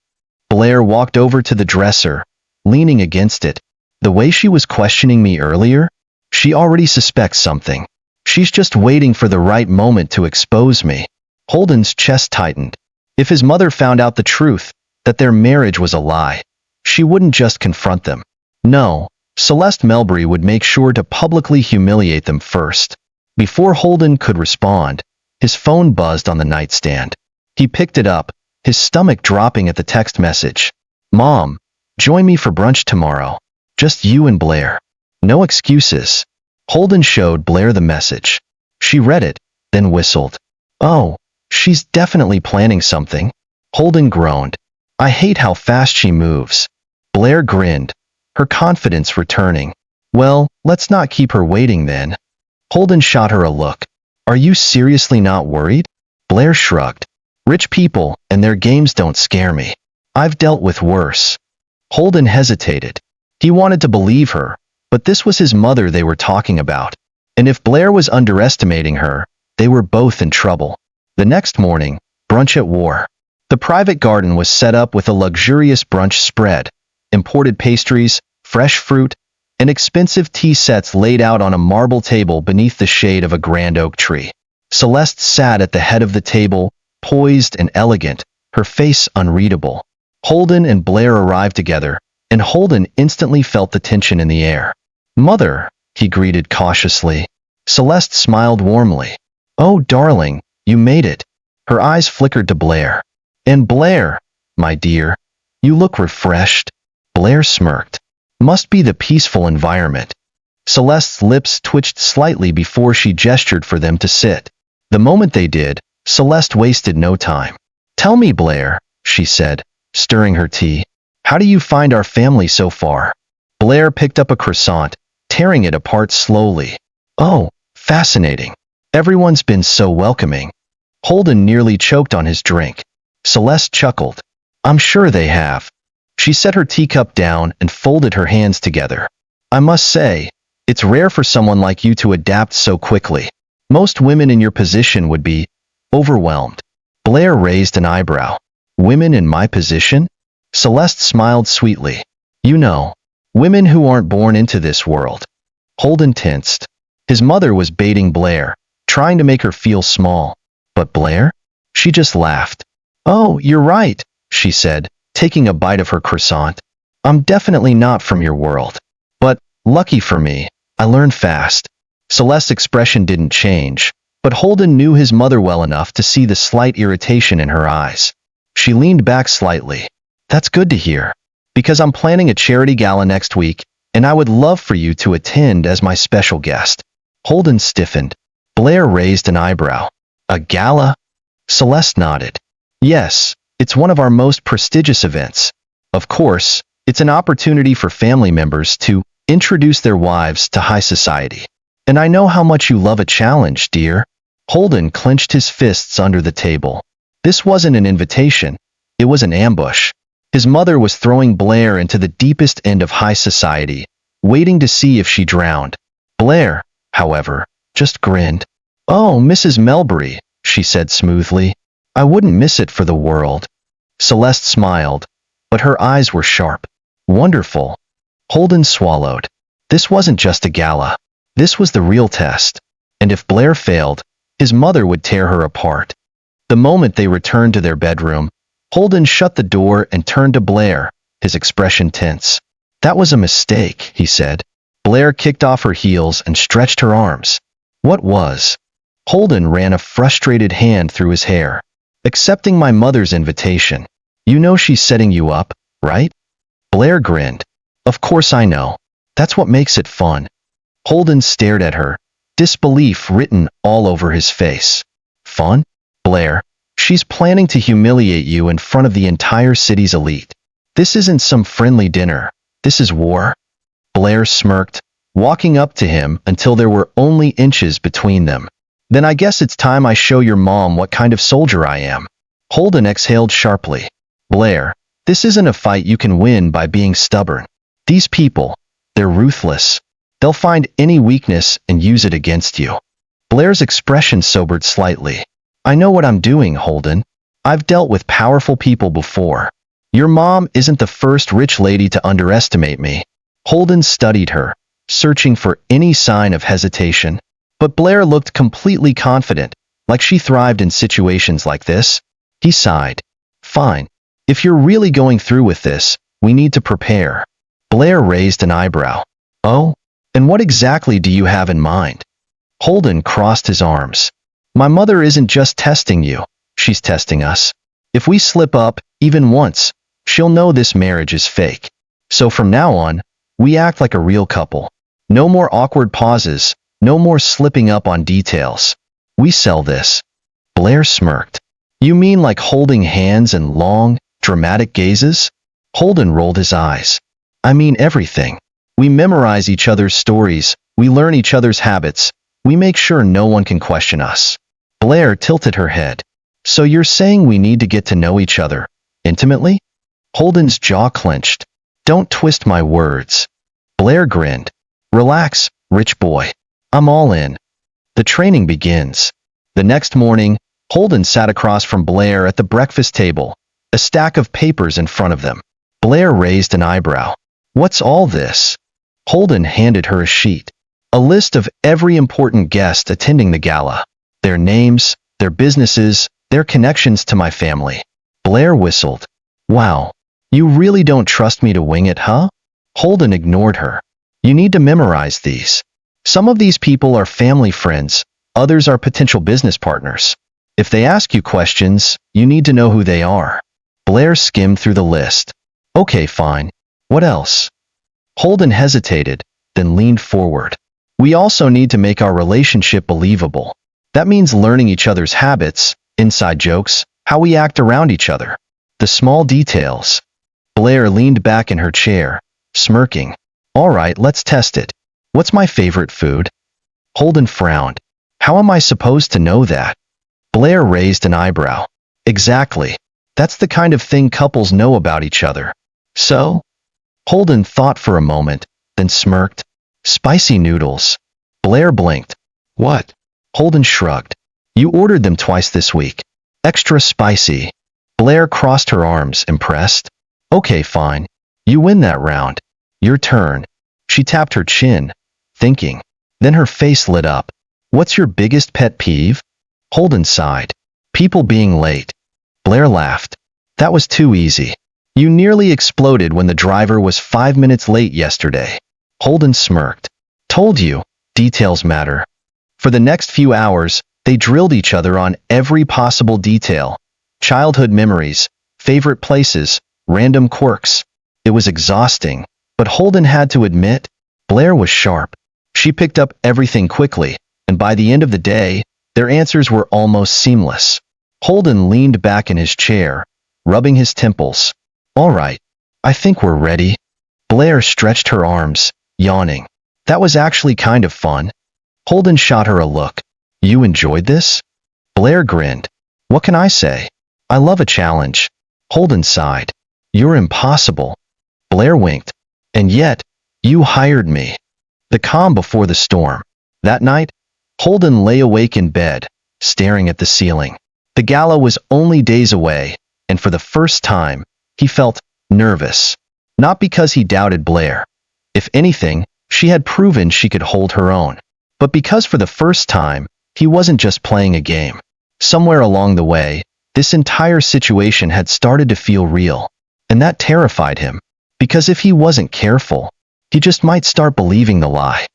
Blair walked over to the dresser, leaning against it. The way she was questioning me earlier, she already suspects something. She's just waiting for the right moment to expose me. Holden's chest tightened. If his mother found out the truth, that their marriage was a lie, she wouldn't just confront them. No, Celeste Melbury would make sure to publicly humiliate them first. Before Holden could respond, his phone buzzed on the nightstand. He picked it up, his stomach dropping at the text message. Mom, join me for brunch tomorrow. Just you and Blair. No excuses. Holden showed Blair the message. She read it, then whistled. Oh, she's definitely planning something. Holden groaned. I hate how fast she moves. Blair grinned, her confidence returning. Well, let's not keep her waiting then. Holden shot her a look. Are you seriously not worried? Blair shrugged. Rich people and their games don't scare me. I've dealt with worse. Holden hesitated. He wanted to believe her, but this was his mother they were talking about. And if Blair was underestimating her, they were both in trouble. The next morning, brunch at War. The private garden was set up with a luxurious brunch spread, imported pastries, fresh fruit, and expensive tea sets laid out on a marble table beneath the shade of a grand oak tree. Celeste sat at the head of the table, poised and elegant, her face unreadable. Holden and Blair arrived together, and Holden instantly felt the tension in the air. Mother, he greeted cautiously. Celeste smiled warmly. Oh, darling, you made it. Her eyes flickered to Blair. And Blair, my dear, you look refreshed. Blair smirked. Must be the peaceful environment. Celeste's lips twitched slightly before she gestured for them to sit. The moment they did, Celeste wasted no time. Tell me, Blair, she said, stirring her tea. How do you find our family so far? Blair picked up a croissant, tearing it apart slowly. Oh, fascinating. Everyone's been so welcoming. Holden nearly choked on his drink. Celeste chuckled. I'm sure they have. She set her teacup down and folded her hands together. I must say, it's rare for someone like you to adapt so quickly. Most women in your position would be overwhelmed. Blair raised an eyebrow. Women in my position? Celeste smiled sweetly. You know, women who aren't born into this world. Holden tensed. His mother was baiting Blair, trying to make her feel small. But Blair? She just laughed. Oh, you're right, she said, taking a bite of her croissant. I'm definitely not from your world. But, lucky for me, I learned fast. Celeste's expression didn't change, but Holden knew his mother well enough to see the slight irritation in her eyes. She leaned back slightly. That's good to hear, because I'm planning a charity gala next week, and I would love for you to attend as my special guest. Holden stiffened. Blair raised an eyebrow. A gala? Celeste nodded. Yes, it's one of our most prestigious events. Of course, it's an opportunity for family members to introduce their wives to high society. And I know how much you love a challenge, dear. Holden clenched his fists under the table. This wasn't an invitation. It was an ambush. His mother was throwing Blair into the deepest end of high society, waiting to see if she drowned. Blair, however, just grinned. Oh, Mrs. Melbury, she said smoothly. I wouldn't miss it for the world. Celeste smiled, but her eyes were sharp. Wonderful. Holden swallowed. This wasn't just a gala. This was the real test. And if Blair failed, his mother would tear her apart. The moment they returned to their bedroom, Holden shut the door and turned to Blair, his expression tense. That was a mistake, he said. Blair kicked off her heels and stretched her arms. What was? Holden ran a frustrated hand through his hair. Accepting my mother's invitation. You know she's setting you up, right? Blair grinned. Of course I know. That's what makes it fun. Holden stared at her, disbelief written all over his face. Fun? Blair, she's planning to humiliate you in front of the entire city's elite. This isn't some friendly dinner. This is war. Blair smirked, walking up to him until there were only inches between them. Then I guess it's time I show your mom what kind of soldier I am. Holden exhaled sharply. Blair, this isn't a fight you can win by being stubborn. These people, they're ruthless. They'll find any weakness and use it against you. Blair's expression sobered slightly. I know what I'm doing, Holden. I've dealt with powerful people before. Your mom isn't the first rich lady to underestimate me. Holden studied her, searching for any sign of hesitation. But Blair looked completely confident, like she thrived in situations like this. He sighed. Fine. If you're really going through with this, we need to prepare. Blair raised an eyebrow. Oh? And what exactly do you have in mind? Holden crossed his arms. My mother isn't just testing you. She's testing us. If we slip up, even once, she'll know this marriage is fake. So from now on, we act like a real couple. No more awkward pauses. No more slipping up on details. We sell this. Blair smirked. You mean like holding hands and long, dramatic gazes? Holden rolled his eyes. I mean everything. We memorize each other's stories. We learn each other's habits. We make sure no one can question us. Blair tilted her head. So you're saying we need to get to know each other intimately? Holden's jaw clenched. Don't twist my words. Blair grinned. Relax, rich boy. I'm all in. The training begins. The next morning, Holden sat across from Blair at the breakfast table, a stack of papers in front of them. Blair raised an eyebrow. What's all this? Holden handed her a sheet. A list of every important guest attending the gala. Their names, their businesses, their connections to my family. Blair whistled. Wow. You really don't trust me to wing it, huh? Holden ignored her. You need to memorize these. Some of these people are family friends, others are potential business partners. If they ask you questions, you need to know who they are. Blair skimmed through the list. Okay, fine. What else? Holden hesitated, then leaned forward. We also need to make our relationship believable. That means learning each other's habits, inside jokes, how we act around each other. The small details. Blair leaned back in her chair, smirking. All right, let's test it. What's my favorite food? Holden frowned. How am I supposed to know that? Blair raised an eyebrow. Exactly. That's the kind of thing couples know about each other. So? Holden thought for a moment, then smirked. Spicy noodles. Blair blinked. What? Holden shrugged. You ordered them twice this week. Extra spicy. Blair crossed her arms, impressed. Okay, fine. You win that round. Your turn. She tapped her chin, thinking. Then her face lit up. What's your biggest pet peeve? Holden sighed. People being late. Blair laughed. That was too easy. You nearly exploded when the driver was 5 minutes late yesterday. Holden smirked. Told you, details matter. For the next few hours, they drilled each other on every possible detail. Childhood memories, favorite places, random quirks. It was exhausting, but Holden had to admit, Blair was sharp. She picked up everything quickly, and by the end of the day, their answers were almost seamless. Holden leaned back in his chair, rubbing his temples. All right, I think we're ready. Blair stretched her arms, yawning. That was actually kind of fun. Holden shot her a look. You enjoyed this? Blair grinned. What can I say? I love a challenge. Holden sighed. You're impossible. Blair winked. And yet, you hired me. The calm before the storm. That night, Holden lay awake in bed, staring at the ceiling. The gala was only days away, and for the first time, he felt nervous. Not because he doubted Blair. If anything, she had proven she could hold her own. But because for the first time, he wasn't just playing a game. Somewhere along the way, this entire situation had started to feel real. And that terrified him. Because if he wasn't careful, he just might start believing the lie.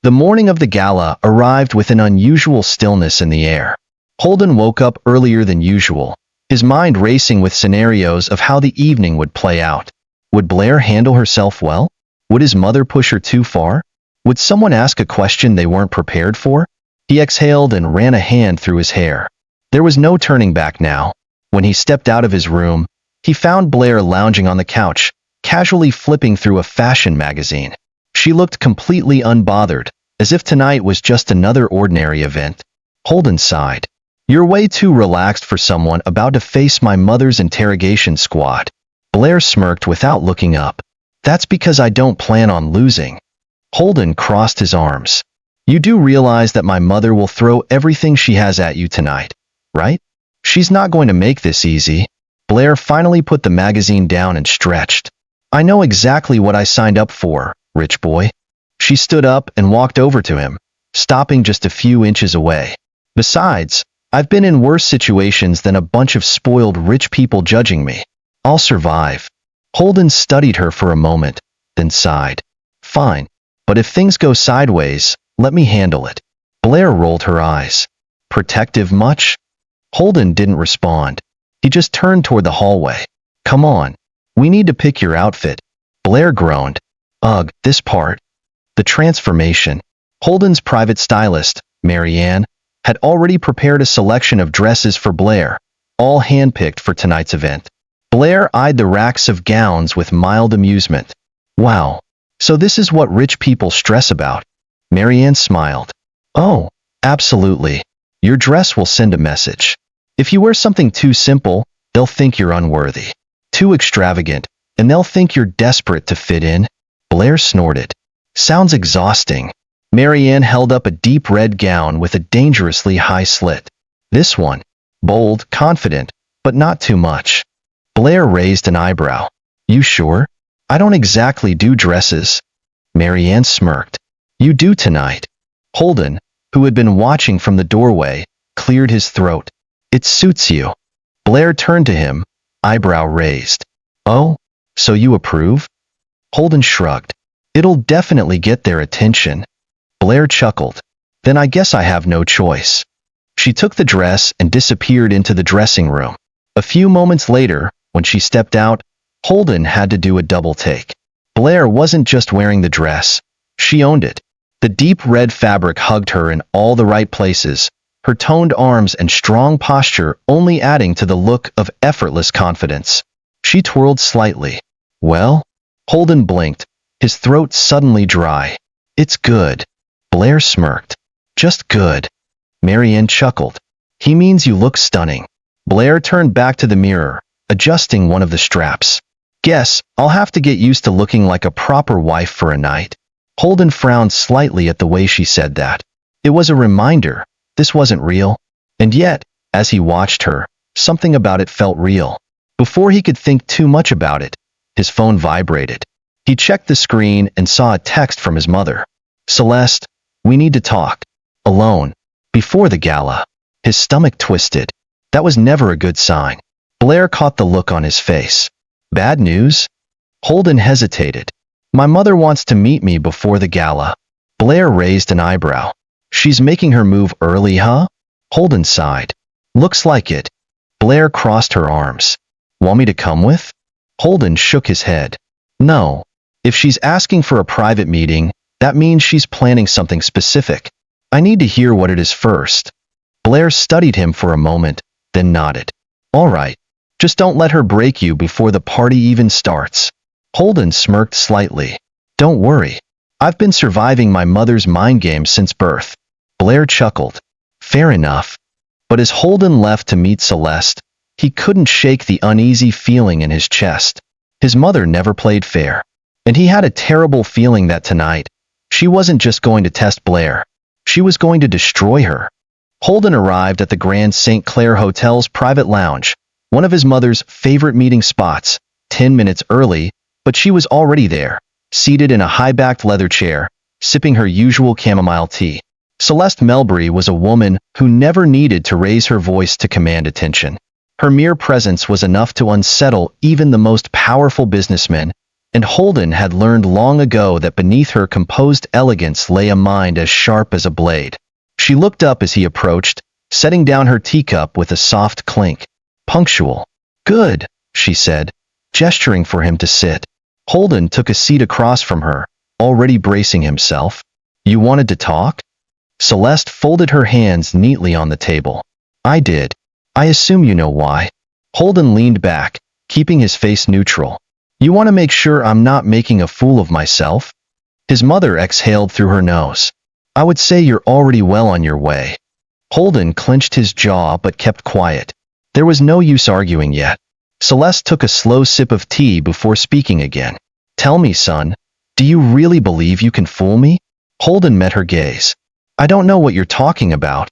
The morning of the gala arrived with an unusual stillness in the air. Holden woke up earlier than usual, his mind racing with scenarios of how the evening would play out. Would Blair handle herself well? Would his mother push her too far? Would someone ask a question they weren't prepared for? He exhaled and ran a hand through his hair. There was no turning back now. When he stepped out of his room, he found Blair lounging on the couch, casually flipping through a fashion magazine. She looked completely unbothered, as if tonight was just another ordinary event. Holden sighed. You're way too relaxed for someone about to face my mother's interrogation squad. Blair smirked without looking up. That's because I don't plan on losing. Holden crossed his arms. You do realize that my mother will throw everything she has at you tonight, right? She's not going to make this easy. Blair finally put the magazine down and stretched. I know exactly what I signed up for, rich boy. She stood up and walked over to him, stopping just a few inches away. Besides, I've been in worse situations than a bunch of spoiled rich people judging me. I'll survive. Holden studied her for a moment, then sighed. Fine, but if things go sideways, let me handle it. Blair rolled her eyes. Protective much? Holden didn't respond. He just turned toward the hallway. Come on. We need to pick your outfit. Blair groaned. Ugh, this part. The transformation. Holden's private stylist, Marianne, had already prepared a selection of dresses for Blair, all handpicked for tonight's event. Blair eyed the racks of gowns with mild amusement. Wow, so this is what rich people stress about. Marianne smiled. Oh, absolutely. Your dress will send a message. If you wear something too simple, they'll think you're unworthy. Too extravagant, and they'll think you're desperate to fit in. Blair snorted. Sounds exhausting. Marianne held up a deep red gown with a dangerously high slit. This one. Bold, confident, but not too much. Blair raised an eyebrow. You sure? I don't exactly do dresses. Marianne smirked. You do tonight. Holden, who had been watching from the doorway, cleared his throat. It suits you. Blair turned to him, eyebrow raised. Oh, so you approve? Holden shrugged. It'll definitely get their attention. Blair chuckled. Then I guess I have no choice. She took the dress and disappeared into the dressing room. A few moments later, when she stepped out, Holden had to do a double take. Blair wasn't just wearing the dress. She owned it. The deep red fabric hugged her in all the right places, her toned arms and strong posture only adding to the look of effortless confidence. She twirled slightly. Well? Holden blinked, his throat suddenly dry. It's good. Blair smirked. Just good. Marianne chuckled. He means you look stunning. Blair turned back to the mirror, adjusting one of the straps. Guess I'll have to get used to looking like a proper wife for a night. Holden frowned slightly at the way she said that. It was a reminder. This wasn't real. And yet, as he watched her, something about it felt real. Before he could think too much about it, his phone vibrated. He checked the screen and saw a text from his mother. Celeste, we need to talk. Alone. Before the gala. His stomach twisted. That was never a good sign. Blair caught the look on his face. Bad news? Holden hesitated. My mother wants to meet me before the gala. Blair raised an eyebrow. She's making her move early, huh? Holden sighed. Looks like it. Blair crossed her arms. Want me to come with? Holden shook his head. No. If she's asking for a private meeting, that means she's planning something specific. I need to hear what it is first. Blair studied him for a moment, then nodded. All right. Just don't let her break you before the party even starts. Holden smirked slightly. Don't worry. I've been surviving my mother's mind games since birth. Blair chuckled. Fair enough. But as Holden left to meet Celeste, he couldn't shake the uneasy feeling in his chest. His mother never played fair. And he had a terrible feeling that tonight, she wasn't just going to test Blair. She was going to destroy her. Holden arrived at the Grand St. Clair Hotel's private lounge, one of his mother's favorite meeting spots, 10 minutes early, but she was already there, seated in a high-backed leather chair, sipping her usual chamomile tea. Celeste Melbury was a woman who never needed to raise her voice to command attention. Her mere presence was enough to unsettle even the most powerful businessmen, and Holden had learned long ago that beneath her composed elegance lay a mind as sharp as a blade. She looked up as he approached, setting down her teacup with a soft clink. Punctual. Good, she said, gesturing for him to sit. Holden took a seat across from her, already bracing himself. You wanted to talk? Celeste folded her hands neatly on the table. I did. I assume you know why. Holden leaned back, keeping his face neutral. You want to make sure I'm not making a fool of myself? His mother exhaled through her nose. I would say you're already well on your way. Holden clenched his jaw but kept quiet. There was no use arguing yet. Celeste took a slow sip of tea before speaking again. Tell me, son, do you really believe you can fool me? Holden met her gaze. I don't know what you're talking about.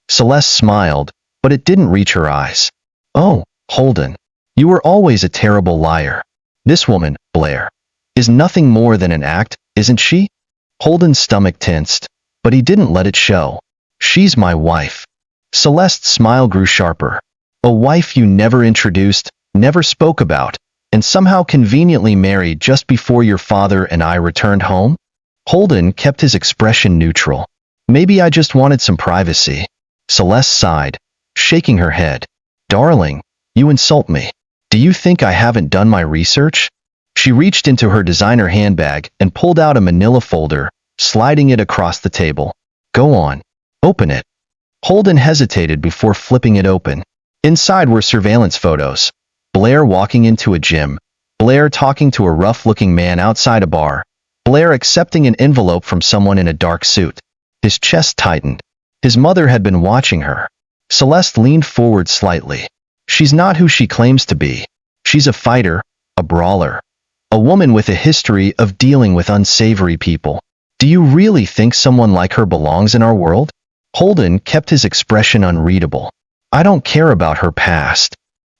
Celeste smiled, but it didn't reach her eyes. Oh, Holden, you were always a terrible liar. This woman, Blair, is nothing more than an act, isn't she? Holden's stomach tensed, but he didn't let it show. She's my wife. Celeste's smile grew sharper. A wife you never introduced, never spoke about, and somehow conveniently married just before your father and I returned home? Holden kept his expression neutral. Maybe I just wanted some privacy. Celeste sighed, shaking her head. Darling, you insult me. Do you think I haven't done my research? She reached into her designer handbag and pulled out a manila folder, sliding it across the table. Go on. Open it. Holden hesitated before flipping it open. Inside were surveillance photos. Blair walking into a gym. Blair talking to a rough-looking man outside a bar. Blair accepting an envelope from someone in a dark suit. His chest tightened. His mother had been watching her. Celeste leaned forward slightly. She's not who she claims to be. She's a fighter, a brawler. A woman with a history of dealing with unsavory people. Do you really think someone like her belongs in our world? Holden kept his expression unreadable. I don't care about her past.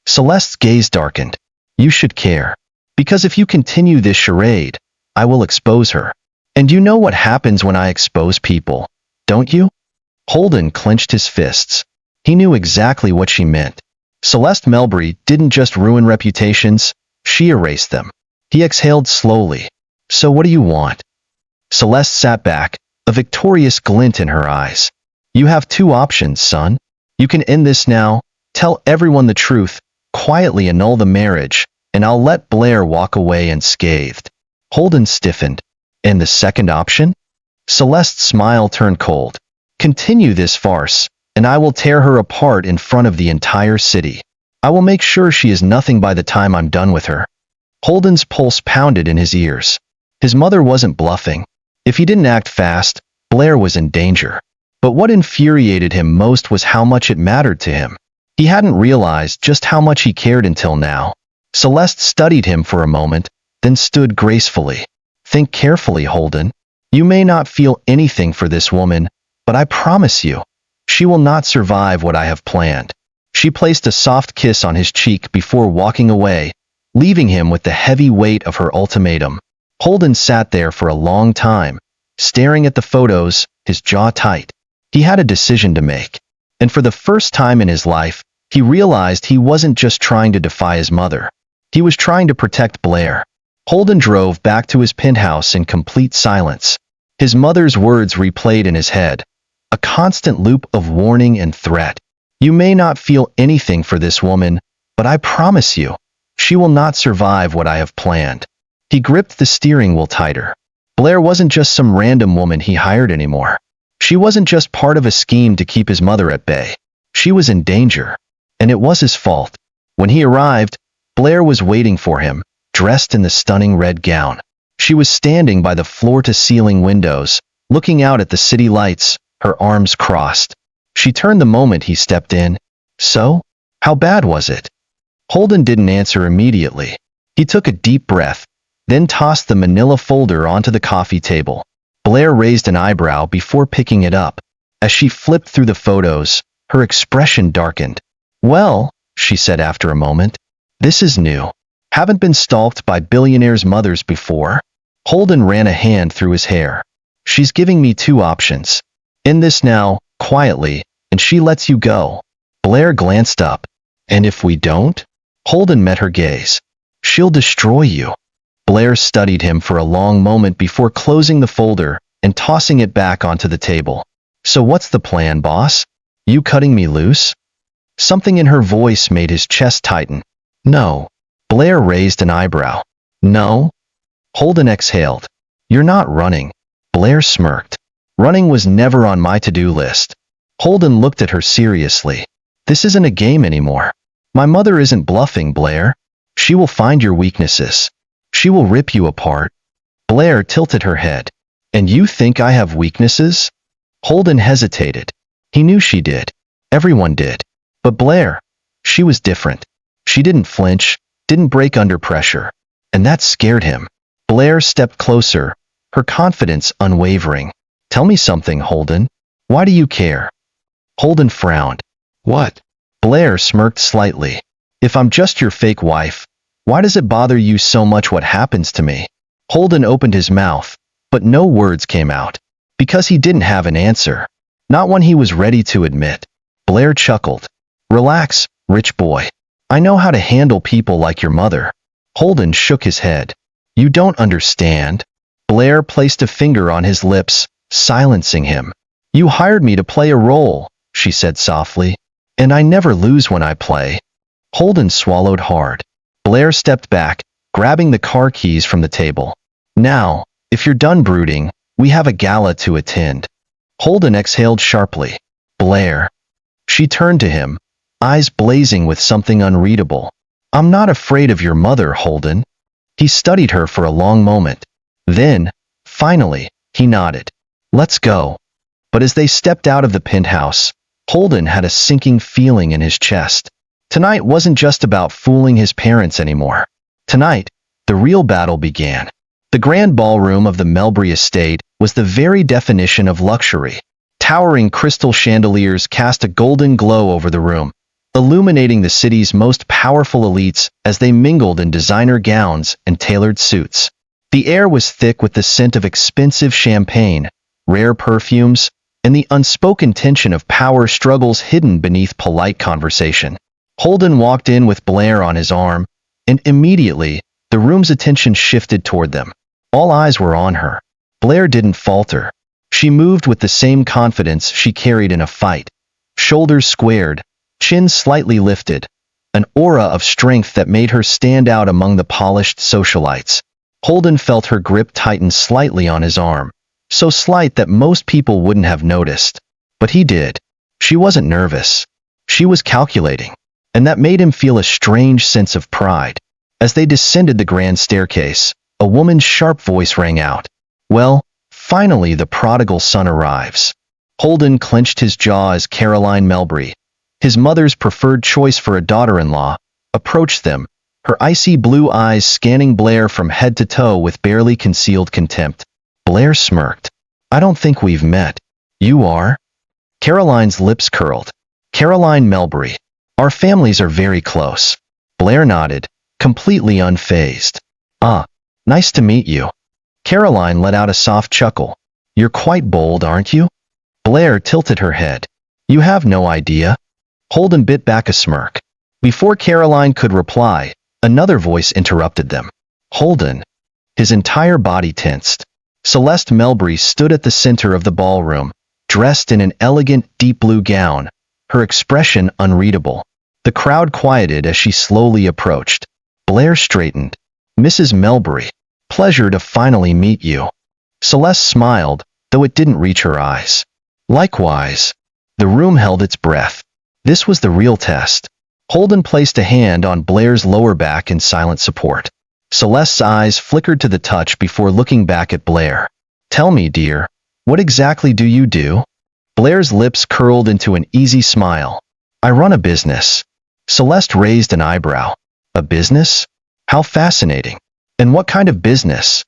Celeste's gaze darkened. You should care. Because if you continue this charade, I will expose her. And you know what happens when I expose people, don't you? Holden clenched his fists. He knew exactly what she meant. Celeste Melbury didn't just ruin reputations, she erased them. He exhaled slowly. So what do you want? Celeste sat back, a victorious glint in her eyes. You have two options, son. You can end this now, tell everyone the truth, quietly annul the marriage, and I'll let Blair walk away unscathed. Holden stiffened. And the second option? Celeste's smile turned cold. Continue this farce, and I will tear her apart in front of the entire city. I will make sure she is nothing by the time I'm done with her. Holden's pulse pounded in his ears. His mother wasn't bluffing. If he didn't act fast, Blair was in danger. But what infuriated him most was how much it mattered to him. He hadn't realized just how much he cared until now. Celeste studied him for a moment, then stood gracefully. Think carefully, Holden. You may not feel anything for this woman, but I promise you, she will not survive what I have planned. She placed a soft kiss on his cheek before walking away, leaving him with the heavy weight of her ultimatum. Holden sat there for a long time, staring at the photos, his jaw tight. He had a decision to make. And for the first time in his life, he realized he wasn't just trying to defy his mother. He was trying to protect Blair. Holden drove back to his penthouse in complete silence. His mother's words replayed in his head, a constant loop of warning and threat. You may not feel anything for this woman, but I promise you, she will not survive what I have planned. He gripped the steering wheel tighter. Blair wasn't just some random woman he hired anymore. She wasn't just part of a scheme to keep his mother at bay. She was in danger, and it was his fault. When he arrived, Blair was waiting for him, dressed in the stunning red gown. She was standing by the floor-to-ceiling windows, looking out at the city lights, her arms crossed. She turned the moment he stepped in. So, how bad was it? Holden didn't answer immediately. He took a deep breath, then tossed the manila folder onto the coffee table. Blair raised an eyebrow before picking it up. As she flipped through the photos, her expression darkened. Well, she said after a moment, this is new. Haven't been stalked by billionaires' mothers before? Holden ran a hand through his hair. She's giving me two options. End this now, quietly, and she lets you go. Blair glanced up. And if we don't? Holden met her gaze. She'll destroy you. Blair studied him for a long moment before closing the folder and tossing it back onto the table. So what's the plan, boss? You cutting me loose? Something in her voice made his chest tighten. No. Blair raised an eyebrow. No? Holden exhaled. You're not running. Blair smirked. Running was never on my to-do list. Holden looked at her seriously. This isn't a game anymore. My mother isn't bluffing, Blair. She will find your weaknesses. She will rip you apart. Blair tilted her head. And you think I have weaknesses? Holden hesitated. He knew she did. Everyone did. But Blair, she was different. She didn't flinch, didn't break under pressure. And that scared him. Blair stepped closer, her confidence unwavering. Tell me something, Holden. Why do you care? Holden frowned. What? Blair smirked slightly. If I'm just your fake wife, why does it bother you so much what happens to me? Holden opened his mouth, but no words came out. Because he didn't have an answer. Not one he was ready to admit. Blair chuckled. Relax, rich boy. I know how to handle people like your mother. Holden shook his head. You don't understand. Blair placed a finger on his lips, silencing him. You hired me to play a role, she said softly. And I never lose when I play. Holden swallowed hard. Blair stepped back, grabbing the car keys from the table. Now, if you're done brooding, we have a gala to attend. Holden exhaled sharply. Blair. She turned to him, eyes blazing with something unreadable. I'm not afraid of your mother, Holden. He studied her for a long moment. Then, finally, he nodded. Let's go. But as they stepped out of the penthouse, Holden had a sinking feeling in his chest. Tonight wasn't just about fooling his parents anymore. Tonight, the real battle began. The grand ballroom of the Melbury estate was the very definition of luxury. Towering crystal chandeliers cast a golden glow over the room, illuminating the city's most powerful elites as they mingled in designer gowns and tailored suits. The air was thick with the scent of expensive champagne, rare perfumes, and the unspoken tension of power struggles hidden beneath polite conversation. Holden walked in with Blair on his arm, and immediately, the room's attention shifted toward them. All eyes were on her. Blair didn't falter. She moved with the same confidence she carried in a fight. Shoulders squared, chin slightly lifted, an aura of strength that made her stand out among the polished socialites. Holden felt her grip tighten slightly on his arm, so slight that most people wouldn't have noticed. But he did. She wasn't nervous. She was calculating, and that made him feel a strange sense of pride. As they descended the grand staircase, a woman's sharp voice rang out. Well, finally the prodigal son arrives. Holden clenched his jaw as Caroline Melbury, his mother's preferred choice for a daughter-in-law, approached them, her icy blue eyes scanning Blair from head to toe with barely concealed contempt. Blair smirked. I don't think we've met. You are? Caroline's lips curled. Caroline Melbury. Our families are very close. Blair nodded, completely unfazed. Ah, nice to meet you. Caroline let out a soft chuckle. You're quite bold, aren't you? Blair tilted her head. You have no idea. Holden bit back a smirk. Before Caroline could reply, another voice interrupted them. Holden. His entire body tensed. Celeste Melbury stood at the center of the ballroom, dressed in an elegant deep blue gown, her expression unreadable. The crowd quieted as she slowly approached. Blair straightened. Mrs. Melbury, pleasure to finally meet you. Celeste smiled, though it didn't reach her eyes. Likewise. The room held its breath. This was the real test. Holden placed a hand on Blair's lower back in silent support. Celeste's eyes flickered to the touch before looking back at Blair. Tell me, dear, what exactly do you do? Blair's lips curled into an easy smile. I run a business. Celeste raised an eyebrow. A business? How fascinating. And what kind of business?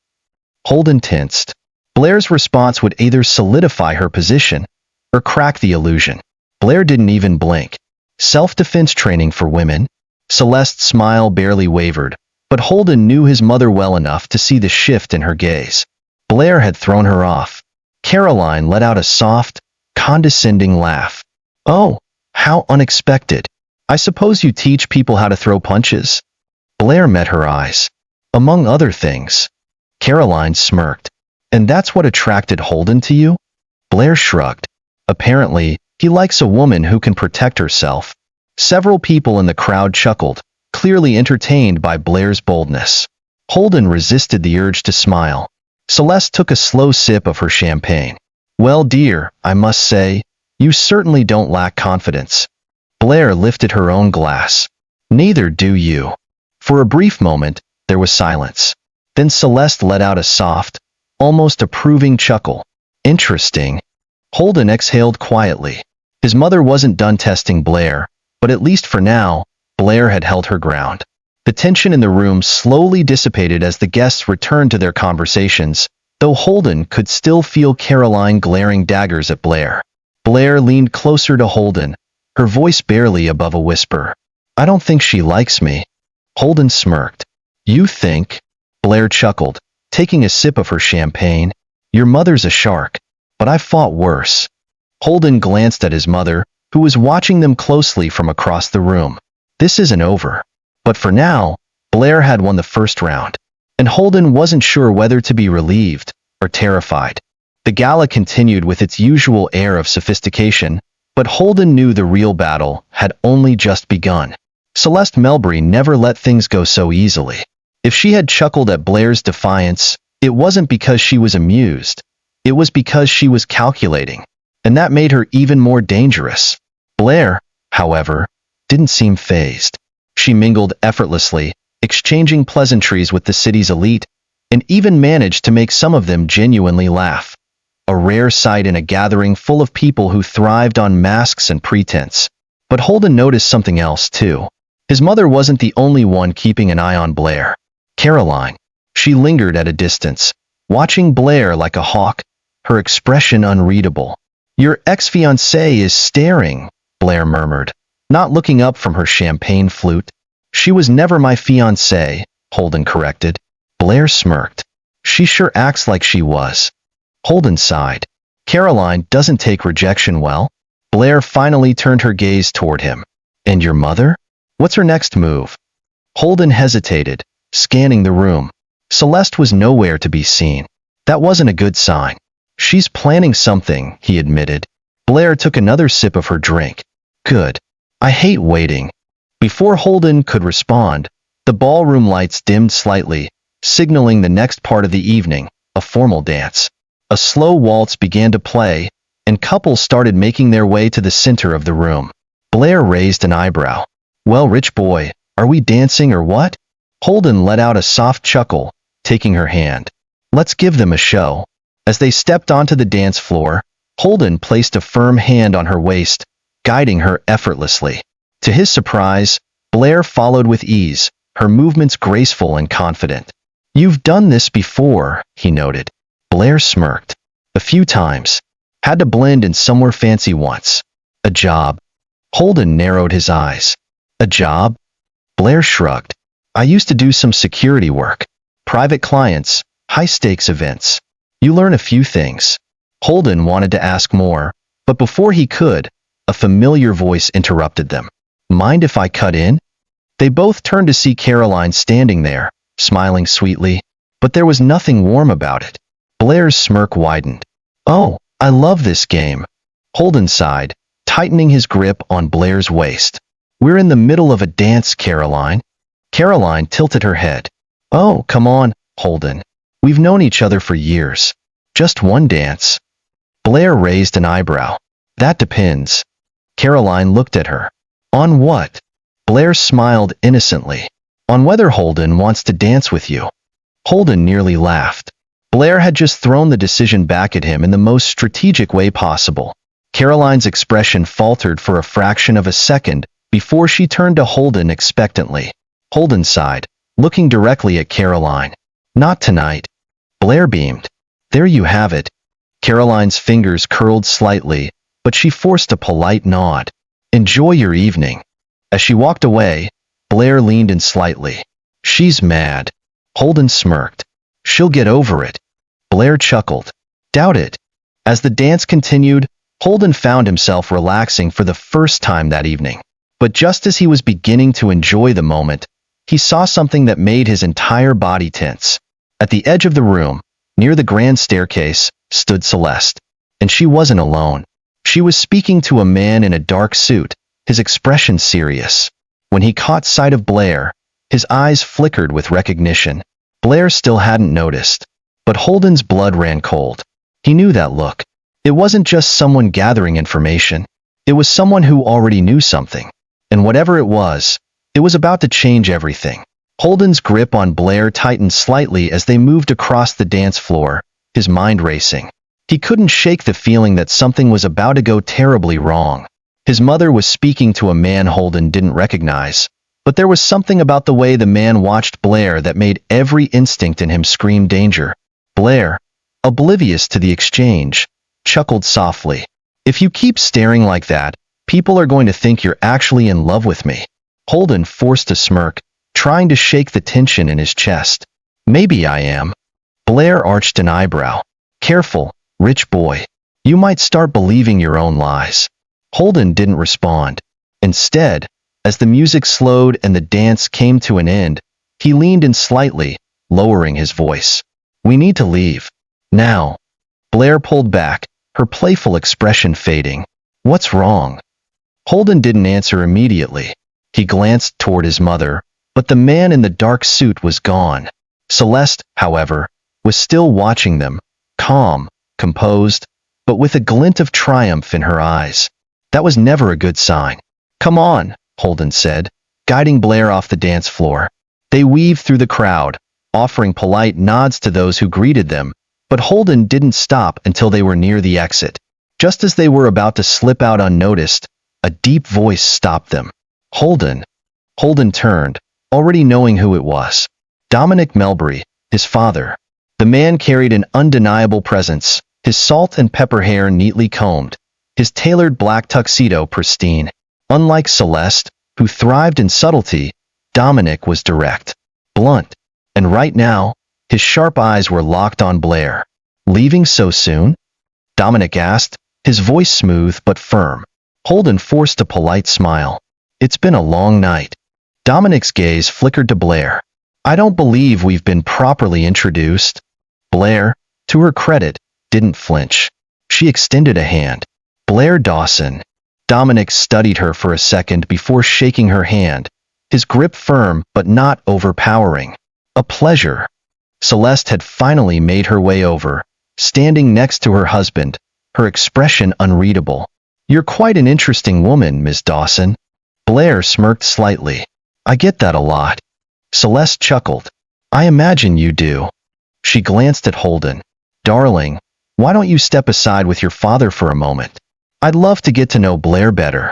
Holden tensed. Blair's response would either solidify her position or crack the illusion. Blair didn't even blink. Self-defense training for women? Celeste's smile barely wavered, but Holden knew his mother well enough to see the shift in her gaze. Blair had thrown her off. Caroline let out a soft, condescending laugh. Oh, how unexpected. I suppose you teach people how to throw punches? Blair met her eyes. Among other things. Caroline smirked. And that's what attracted Holden to you? Blair shrugged. Apparently, he likes a woman who can protect herself. Several people in the crowd chuckled, clearly entertained by Blair's boldness. Holden resisted the urge to smile. Celeste took a slow sip of her champagne. Well, dear, I must say, you certainly don't lack confidence. Blair lifted her own glass. Neither do you. For a brief moment, there was silence. Then Celeste let out a soft, almost approving chuckle. Interesting. Holden exhaled quietly. His mother wasn't done testing Blair, but at least for now, Blair had held her ground. The tension in the room slowly dissipated as the guests returned to their conversations, though Holden could still feel Caroline glaring daggers at Blair. Blair leaned closer to Holden, her voice barely above a whisper. I don't think she likes me. Holden smirked. You think? Blair chuckled, taking a sip of her champagne. Your mother's a shark, but I've fought worse. Holden glanced at his mother, who was watching them closely from across the room. This isn't over. But for now, Blair had won the first round, and Holden wasn't sure whether to be relieved or terrified. The gala continued with its usual air of sophistication, but Holden knew the real battle had only just begun. Celeste Melbury never let things go so easily. If she had chuckled at Blair's defiance, it wasn't because she was amused. It was because she was calculating, and that made her even more dangerous. Blair, however, didn't seem fazed. She mingled effortlessly, exchanging pleasantries with the city's elite, and even managed to make some of them genuinely laugh. A rare sight in a gathering full of people who thrived on masks and pretense. But Holden noticed something else, too. His mother wasn't the only one keeping an eye on Blair. Caroline. She lingered at a distance, watching Blair like a hawk, her expression unreadable. Your ex-fiancé is staring, Blair murmured, not looking up from her champagne flute. She was never my fiancé, Holden corrected. Blair smirked. She sure acts like she was. Holden sighed. Caroline doesn't take rejection well. Blair finally turned her gaze toward him. And your mother? What's her next move? Holden hesitated, scanning the room. Celeste was nowhere to be seen. That wasn't a good sign. She's planning something, he admitted. Blair took another sip of her drink. Good. I hate waiting. Before Holden could respond, the ballroom lights dimmed slightly, signaling the next part of the evening, a formal dance. A slow waltz began to play, and couples started making their way to the center of the room. Blair raised an eyebrow. Well, rich boy, are we dancing or what? Holden let out a soft chuckle, taking her hand. Let's give them a show. As they stepped onto the dance floor, Holden placed a firm hand on her waist, guiding her effortlessly. To his surprise, Blair followed with ease, her movements graceful and confident. You've done this before, he noted. Blair smirked. A few times. Had to blend in somewhere fancy once. A job. Holden narrowed his eyes. A job? Blair shrugged. I used to do some security work. Private clients, high-stakes events. You learn a few things. Holden wanted to ask more, but before he could, a familiar voice interrupted them. Mind if I cut in? They both turned to see Caroline standing there, smiling sweetly, but there was nothing warm about it. Blair's smirk widened. Oh, I love this game. Holden sighed, tightening his grip on Blair's waist. We're in the middle of a dance, Caroline. Caroline tilted her head. Oh, come on, Holden. We've known each other for years. Just one dance. Blair raised an eyebrow. That depends. Caroline looked at her. On what? Blair smiled innocently. On whether Holden wants to dance with you. Holden nearly laughed. Blair had just thrown the decision back at him in the most strategic way possible. Caroline's expression faltered for a fraction of a second before she turned to Holden expectantly. Holden sighed, looking directly at Caroline. Not tonight. Blair beamed. There you have it. Caroline's fingers curled slightly, but she forced a polite nod. Enjoy your evening. As she walked away, Blair leaned in slightly. She's mad. Holden smirked. She'll get over it. Blair chuckled. Doubt it. As the dance continued, Holden found himself relaxing for the first time that evening. But just as he was beginning to enjoy the moment, he saw something that made his entire body tense. At the edge of the room, near the grand staircase, stood Celeste. And she wasn't alone. She was speaking to a man in a dark suit, his expression serious. When he caught sight of Blair, his eyes flickered with recognition. Blair still hadn't noticed, but Holden's blood ran cold. He knew that look. It wasn't just someone gathering information. It was someone who already knew something. And whatever it was about to change everything. Holden's grip on Blair tightened slightly as they moved across the dance floor, his mind racing. He couldn't shake the feeling that something was about to go terribly wrong. His mother was speaking to a man Holden didn't recognize, but there was something about the way the man watched Blair that made every instinct in him scream danger. Blair, oblivious to the exchange, chuckled softly. If you keep staring like that, people are going to think you're actually in love with me. Holden forced a smirk, trying to shake the tension in his chest. Maybe I am. Blair arched an eyebrow. Careful, rich boy. You might start believing your own lies. Holden didn't respond. Instead, as the music slowed and the dance came to an end, he leaned in slightly, lowering his voice. We need to leave. Now. Blair pulled back, her playful expression fading. What's wrong? Holden didn't answer immediately. He glanced toward his mother, but the man in the dark suit was gone. Celeste, however, was still watching them, calm, composed, but with a glint of triumph in her eyes. That was never a good sign. Come on, Holden said, guiding Blair off the dance floor. They weaved through the crowd, offering polite nods to those who greeted them, but Holden didn't stop until they were near the exit. Just as they were about to slip out unnoticed, a deep voice stopped them. Holden. Holden turned, already knowing who it was. Dominic Melbury, his father. The man carried an undeniable presence, his salt and pepper hair neatly combed, his tailored black tuxedo pristine. Unlike Celeste, who thrived in subtlety, Dominic was direct, blunt, and right now, his sharp eyes were locked on Blair. Leaving so soon? Dominic asked, his voice smooth but firm. Holden forced a polite smile. It's been a long night. Dominic's gaze flickered to Blair. I don't believe we've been properly introduced. Blair, to her credit, didn't flinch. She extended a hand. Blair Dawson. Dominic studied her for a second before shaking her hand, his grip firm but not overpowering. A pleasure. Celeste had finally made her way over, standing next to her husband, her expression unreadable. You're quite an interesting woman, Miss Dawson. Blair smirked slightly. I get that a lot. Celeste chuckled. I imagine you do. She glanced at Holden. Darling, why don't you step aside with your father for a moment? I'd love to get to know Blair better.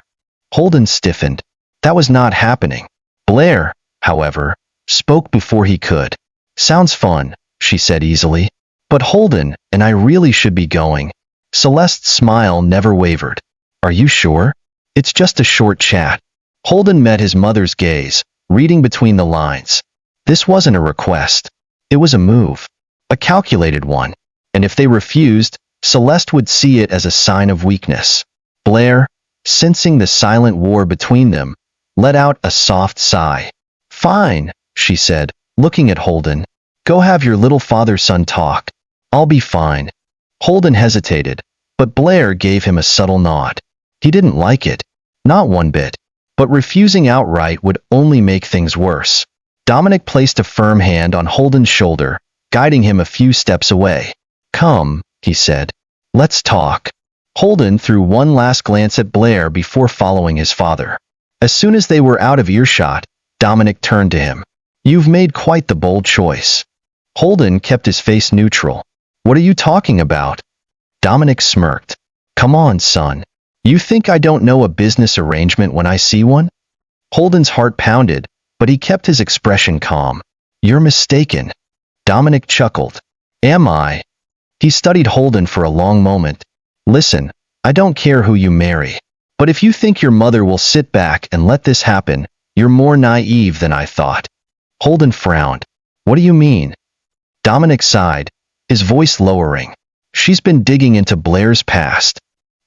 Holden stiffened. That was not happening. Blair, however, spoke before he could. Sounds fun, she said easily. But Holden and I really should be going. Celeste's smile never wavered. Are you sure? It's just a short chat. Holden met his mother's gaze, reading between the lines. This wasn't a request. It was a move. A calculated one. And if they refused, Celeste would see it as a sign of weakness. Blair, sensing the silent war between them, let out a soft sigh. Fine, she said, looking at Holden. Go have your little father-son talk. I'll be fine. Holden hesitated, but Blair gave him a subtle nod. He didn't like it. Not one bit. But refusing outright would only make things worse. Dominic placed a firm hand on Holden's shoulder, guiding him a few steps away. Come, he said. Let's talk. Holden threw one last glance at Blair before following his father. As soon as they were out of earshot, Dominic turned to him. You've made quite the bold choice. Holden kept his face neutral. What are you talking about? Dominic smirked. Come on, son. You think I don't know a business arrangement when I see one? Holden's heart pounded, but he kept his expression calm. You're mistaken. Dominic chuckled. Am I? He studied Holden for a long moment. Listen, I don't care who you marry. But if you think your mother will sit back and let this happen, you're more naive than I thought. Holden frowned. What do you mean? Dominic sighed, his voice lowering. She's been digging into Blair's past.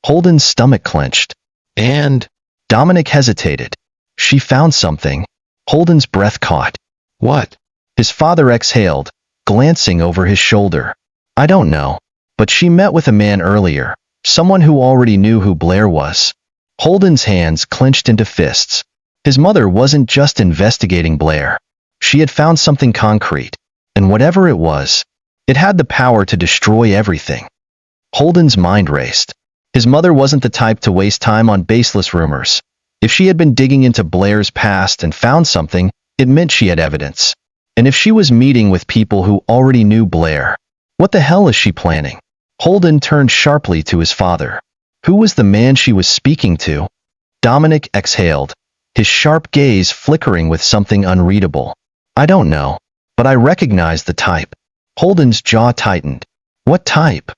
Holden's stomach clenched. And? Dominic hesitated. She found something. Holden's breath caught. What? His father exhaled, glancing over his shoulder. I don't know. But she met with a man earlier, someone who already knew who Blair was. Holden's hands clenched into fists. His mother wasn't just investigating Blair. She had found something concrete. And whatever it was, it had the power to destroy everything. Holden's mind raced. His mother wasn't the type to waste time on baseless rumors. If she had been digging into Blair's past and found something, it meant she had evidence. And if she was meeting with people who already knew Blair, what the hell is she planning? Holden turned sharply to his father. Who was the man she was speaking to? Dominic exhaled, his sharp gaze flickering with something unreadable. I don't know, but I recognize the type. Holden's jaw tightened. What type?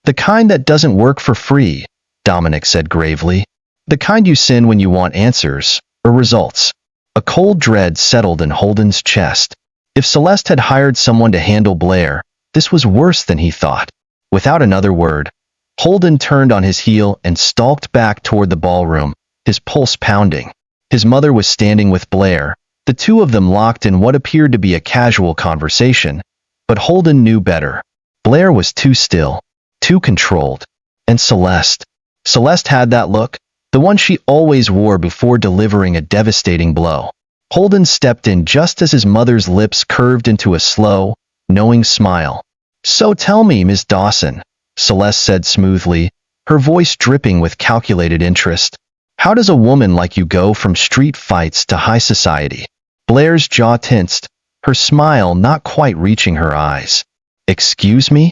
The kind that doesn't work for free, Dominic said gravely. The kind you send when you want answers, or results. A cold dread settled in Holden's chest. If Celeste had hired someone to handle Blair, this was worse than he thought. Without another word, Holden turned on his heel and stalked back toward the ballroom, his pulse pounding. His mother was standing with Blair, the two of them locked in what appeared to be a casual conversation. But Holden knew better. Blair was too still, too controlled. And Celeste. Celeste had that look, the one she always wore before delivering a devastating blow. Holden stepped in just as his mother's lips curved into a slow, knowing smile. So tell me, Miss Dawson, Celeste said smoothly, her voice dripping with calculated interest. How does a woman like you go from street fights to high society? Blair's jaw tensed, her smile not quite reaching her eyes. Excuse me?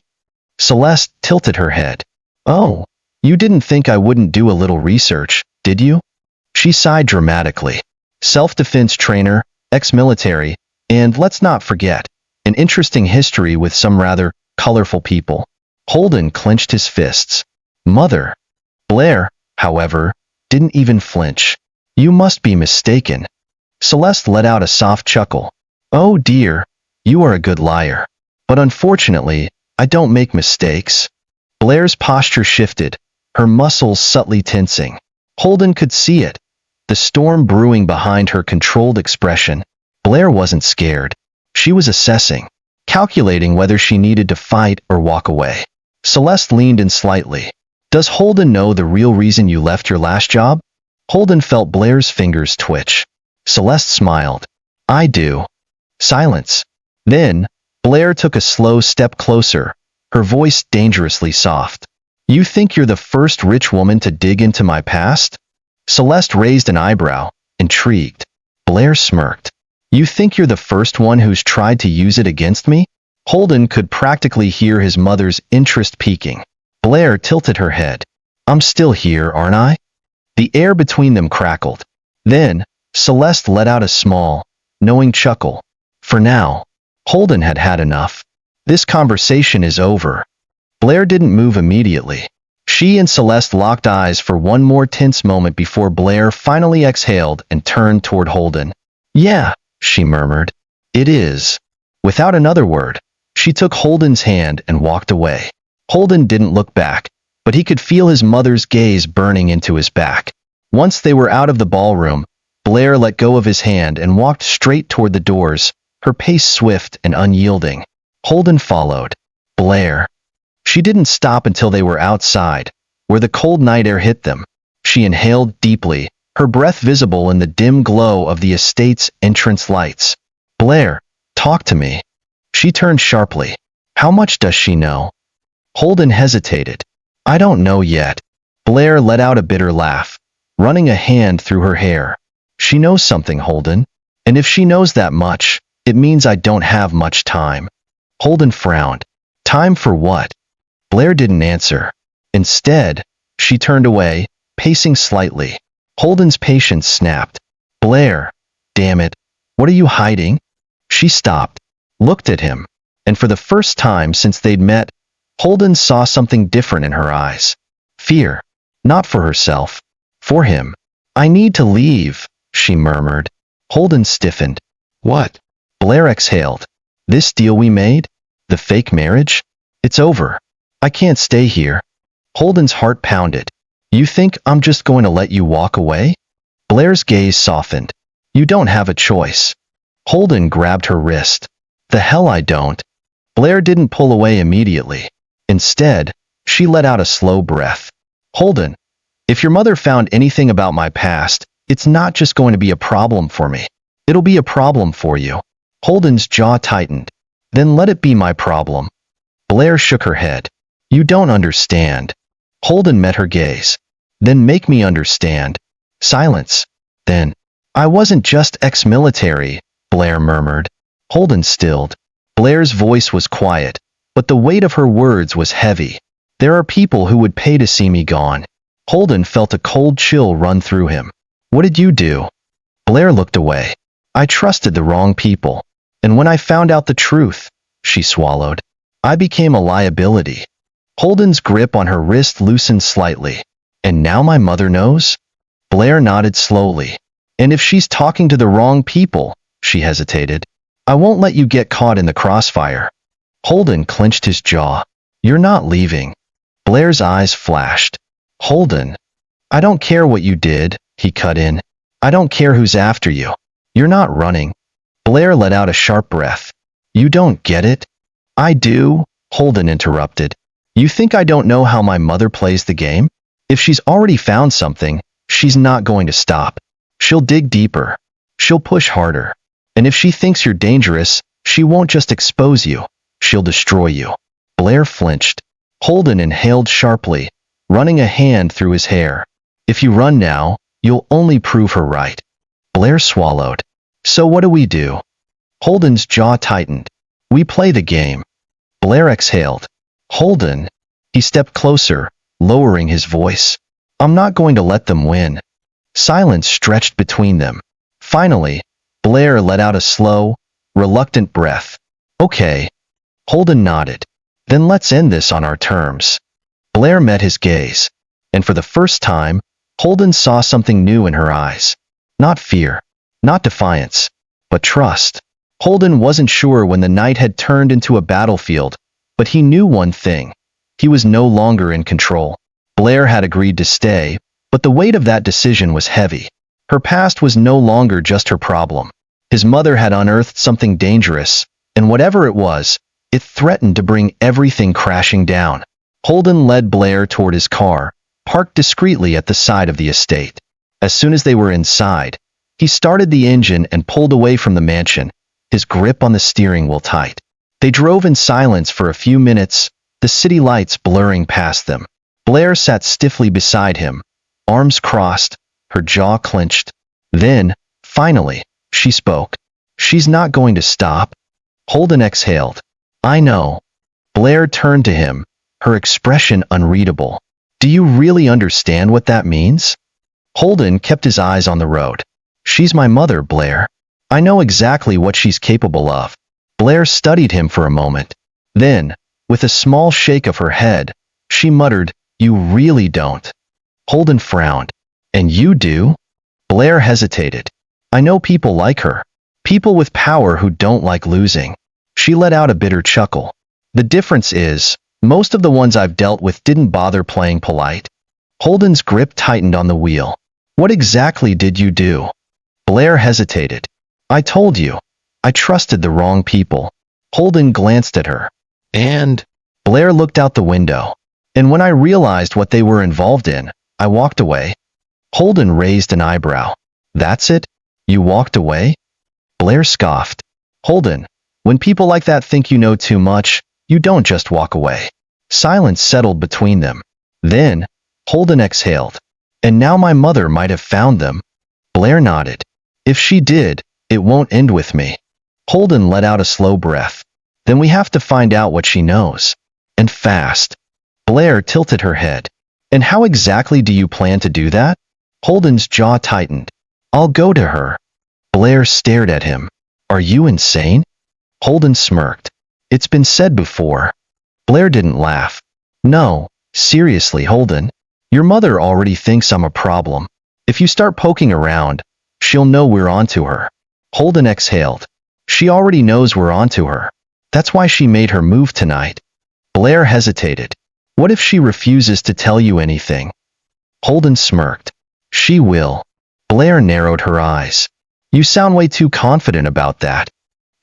Celeste tilted her head. Oh, you didn't think I wouldn't do a little research, did you? She sighed dramatically. Self-defense trainer, ex-military, and let's not forget, an interesting history with some rather colorful people. Holden clenched his fists. Mother. Blair, however, didn't even flinch. You must be mistaken. Celeste let out a soft chuckle. Oh dear, you are a good liar. But unfortunately, I don't make mistakes. Blair's posture shifted, her muscles subtly tensing. Holden could see it, the storm brewing behind her controlled expression. Blair wasn't scared. She was assessing, calculating whether she needed to fight or walk away. Celeste leaned in slightly. Does Holden know the real reason you left your last job? Holden felt Blair's fingers twitch. Celeste smiled. I do. Silence. Then, Blair took a slow step closer, her voice dangerously soft. You think you're the first rich woman to dig into my past? Celeste raised an eyebrow, intrigued. Blair smirked. You think you're the first one who's tried to use it against me? Holden could practically hear his mother's interest peaking. Blair tilted her head. I'm still here, aren't I? The air between them crackled. Then, Celeste let out a small, knowing chuckle. For now, Holden had had enough. This conversation is over. Blair didn't move immediately. She and Celeste locked eyes for one more tense moment before Blair finally exhaled and turned toward Holden. Yeah, she murmured. It is. Without another word, she took Holden's hand and walked away. Holden didn't look back, but he could feel his mother's gaze burning into his back. Once they were out of the ballroom, Blair let go of his hand and walked straight toward the doors, her pace swift and unyielding. Holden followed. Blair. She didn't stop until they were outside, where the cold night air hit them. She inhaled deeply, her breath visible in the dim glow of the estate's entrance lights. Blair, talk to me. She turned sharply. How much does she know? Holden hesitated. I don't know yet. Blair let out a bitter laugh, running a hand through her hair. She knows something, Holden. And if she knows that much, it means I don't have much time. Holden frowned. Time for what? Blair didn't answer. Instead, she turned away, pacing slightly. Holden's patience snapped. Blair, damn it, what are you hiding? She stopped, looked at him, and for the first time since they'd met, Holden saw something different in her eyes. Fear. Not for herself. For him. I need to leave, she murmured. Holden stiffened. What? Blair exhaled. This deal we made? The fake marriage? It's over. I can't stay here. Holden's heart pounded. You think I'm just going to let you walk away? Blair's gaze softened. You don't have a choice. Holden grabbed her wrist. The hell I don't. Blair didn't pull away immediately. Instead, she let out a slow breath. Holden, if your mother found anything about my past, it's not just going to be a problem for me. It'll be a problem for you. Holden's jaw tightened. Then let it be my problem. Blair shook her head. You don't understand. Holden met her gaze. Then make me understand. Silence. Then, I wasn't just ex-military, Blair murmured. Holden stilled. Blair's voice was quiet, but the weight of her words was heavy. There are people who would pay to see me gone. Holden felt a cold chill run through him. What did you do? Blair looked away. I trusted the wrong people. And when I found out the truth, she swallowed, I became a liability. Holden's grip on her wrist loosened slightly. And now my mother knows? Blair nodded slowly. And if she's talking to the wrong people, she hesitated, I won't let you get caught in the crossfire. Holden clenched his jaw. You're not leaving. Blair's eyes flashed. Holden, I don't care what you did, he cut in. I don't care who's after you. You're not running. Blair let out a sharp breath. You don't get it? I do, Holden interrupted. You think I don't know how my mother plays the game? If she's already found something, she's not going to stop. She'll dig deeper. She'll push harder. And if she thinks you're dangerous, she won't just expose you. She'll destroy you. Blair flinched. Holden inhaled sharply, running a hand through his hair. If you run now, you'll only prove her right. Blair swallowed. So what do we do? Holden's jaw tightened. We play the game. Blair exhaled. Holden. He stepped closer, lowering his voice. I'm not going to let them win. Silence stretched between them. Finally, Blair let out a slow, reluctant breath. Okay. Holden nodded. Then let's end this on our terms. Blair met his gaze. And for the first time, Holden saw something new in her eyes. Not fear. Not defiance. But trust. Holden wasn't sure when the night had turned into a battlefield, but he knew one thing. He was no longer in control. Blair had agreed to stay, but the weight of that decision was heavy. Her past was no longer just her problem. His mother had unearthed something dangerous, and whatever it was, it threatened to bring everything crashing down. Holden led Blair toward his car, parked discreetly at the side of the estate. As soon as they were inside, he started the engine and pulled away from the mansion, his grip on the steering wheel tight. They drove in silence for a few minutes, the city lights blurring past them. Blair sat stiffly beside him, arms crossed, her jaw clenched. Then, finally, she spoke. She's not going to stop. Holden exhaled. I know. Blair turned to him, her expression unreadable. Do you really understand what that means? Holden kept his eyes on the road. She's my mother, Blair. I know exactly what she's capable of. Blair studied him for a moment. Then, with a small shake of her head, she muttered, You really don't. Holden frowned. And you do? Blair hesitated. I know people like her. People with power who don't like losing. She let out a bitter chuckle. The difference is, most of the ones I've dealt with didn't bother playing polite. Holden's grip tightened on the wheel. What exactly did you do? Blair hesitated. I told you. I trusted the wrong people. Holden glanced at her. And? Blair looked out the window. And when I realized what they were involved in, I walked away. Holden raised an eyebrow. That's it? You walked away? Blair scoffed. Holden, when people like that think you know too much, you don't just walk away. Silence settled between them. Then, Holden exhaled. And now my mother might have found them. Blair nodded. If she did, it won't end with me. Holden let out a slow breath. Then we have to find out what she knows. And fast. Blair tilted her head. And how exactly do you plan to do that? Holden's jaw tightened. I'll go to her. Blair stared at him. Are you insane? Holden smirked. It's been said before. Blair didn't laugh. No, seriously, Holden. Your mother already thinks I'm a problem. If you start poking around, she'll know we're onto her. Holden exhaled. She already knows we're onto her. That's why she made her move tonight. Blair hesitated. What if she refuses to tell you anything? Holden smirked. She will. Blair narrowed her eyes. You sound way too confident about that.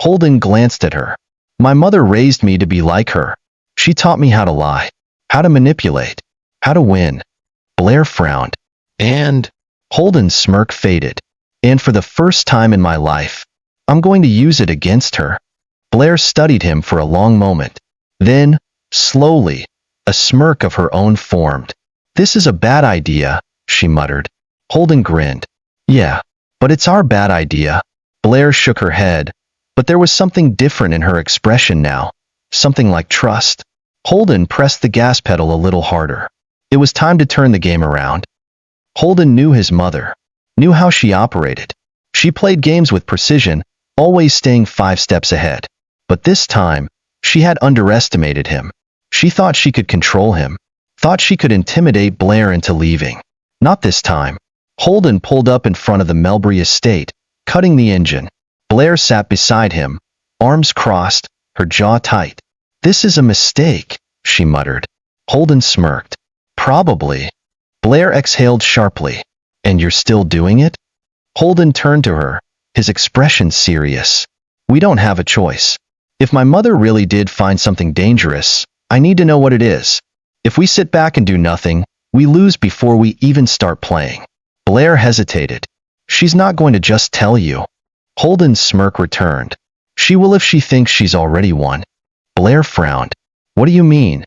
Holden glanced at her. My mother raised me to be like her. She taught me how to lie, how to manipulate, how to win. Blair frowned. And? Holden's smirk faded. And for the first time in my life, I'm going to use it against her. Blair studied him for a long moment. Then, slowly, a smirk of her own formed. "This is a bad idea," she muttered. Holden grinned. "Yeah, but it's our bad idea." Blair shook her head, but there was something different in her expression now. Something like trust. Holden pressed the gas pedal a little harder. It was time to turn the game around. Holden knew his mother, knew how she operated. She played games with precision, always staying 5 steps ahead. But this time, she had underestimated him. She thought she could control him, thought she could intimidate Blair into leaving. Not this time. Holden pulled up in front of the Melbury estate, cutting the engine. Blair sat beside him, arms crossed, her jaw tight. "This is a mistake," she muttered. Holden smirked. "Probably." Blair exhaled sharply. "And you're still doing it?" Holden turned to her, his expression serious. "We don't have a choice. If my mother really did find something dangerous, I need to know what it is. If we sit back and do nothing, we lose before we even start playing." Blair hesitated. "She's not going to just tell you." Holden's smirk returned. "She will if she thinks she's already won." Blair frowned. "What do you mean?"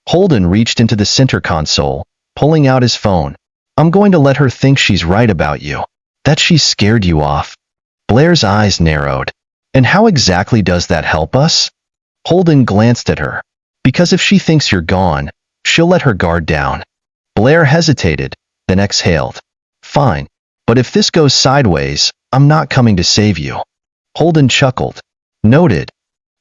Holden reached into the center console, pulling out his phone. "I'm going to let her think she's right about you. That she's scared you off." Blair's eyes narrowed. "And how exactly does that help us?" Holden glanced at her. "Because if she thinks you're gone, she'll let her guard down." Blair hesitated, then exhaled. "Fine. But if this goes sideways, I'm not coming to save you." Holden chuckled. "Noted."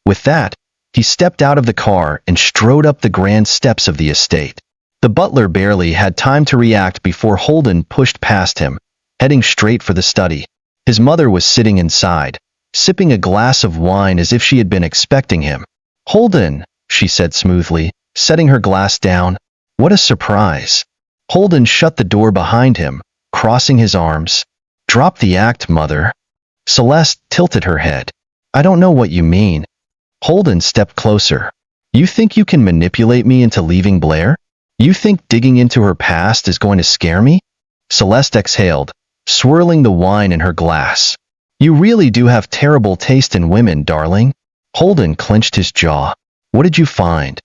With that, he stepped out of the car and strode up the grand steps of the estate. The butler barely had time to react before Holden pushed past him, heading straight for the study. His mother was sitting inside, sipping a glass of wine as if she had been expecting him. "Holden," she said smoothly, setting her glass down. "What a surprise." Holden shut the door behind him, crossing his arms. "Drop the act, mother." Celeste tilted her head. "I don't know what you mean." Holden stepped closer. "You think you can manipulate me into leaving Blair? You think digging into her past is going to scare me?" Celeste exhaled, swirling the wine in her glass. "You really do have terrible taste in women, darling." Holden clenched his jaw. "What did you find?"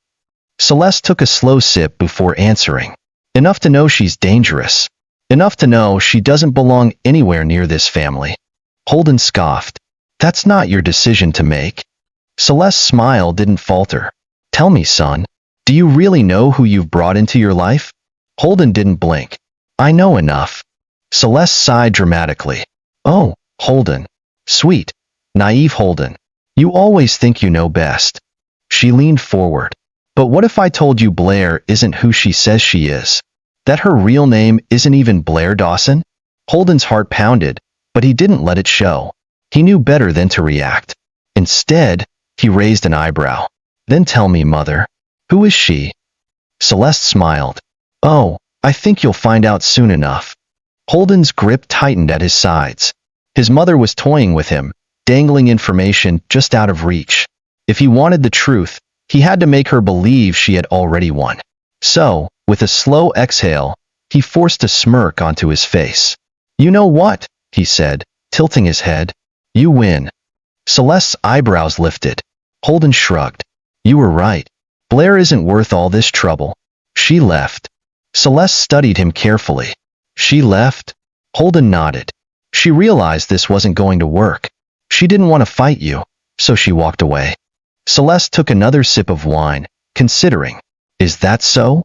Celeste took a slow sip before answering. "Enough to know she's dangerous. Enough to know she doesn't belong anywhere near this family." Holden scoffed. "That's not your decision to make." Celeste's smile didn't falter. "Tell me, son, do you really know who you've brought into your life?" Holden didn't blink. "I know enough." Celeste sighed dramatically. "Oh, Holden. Sweet, naive Holden. You always think you know best." She leaned forward. "But what if I told you Blair isn't who she says she is? That her real name isn't even Blair Dawson?" Holden's heart pounded, but he didn't let it show. He knew better than to react. Instead, he raised an eyebrow. "Then tell me, mother. Who is she?" Celeste smiled. "Oh, I think you'll find out soon enough." Holden's grip tightened at his sides. His mother was toying with him, dangling information just out of reach. If he wanted the truth, he had to make her believe she had already won. So, with a slow exhale, he forced a smirk onto his face. "You know what?" he said, tilting his head. "You win." Celeste's eyebrows lifted. Holden shrugged. "You were right. Blair isn't worth all this trouble." She left. Celeste studied him carefully. "She left?" Holden nodded. She realized this wasn't going to work. She didn't want to fight you, so she walked away. Celeste took another sip of wine, considering. "Is that so?"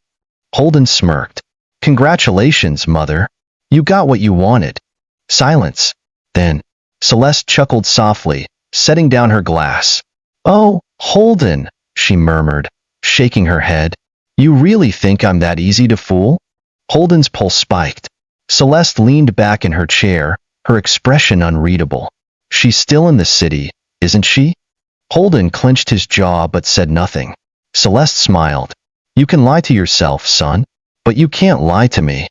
Holden smirked. "Congratulations, mother. You got what you wanted." Silence. Then, Celeste chuckled softly, setting down her glass. "Oh, Holden," she murmured, shaking her head. "You really think I'm that easy to fool?" Holden's pulse spiked. Celeste leaned back in her chair, her expression unreadable. "She's still in the city, isn't she?" Holden clenched his jaw but said nothing. Celeste smiled. "You can lie to yourself, son, but you can't lie to me."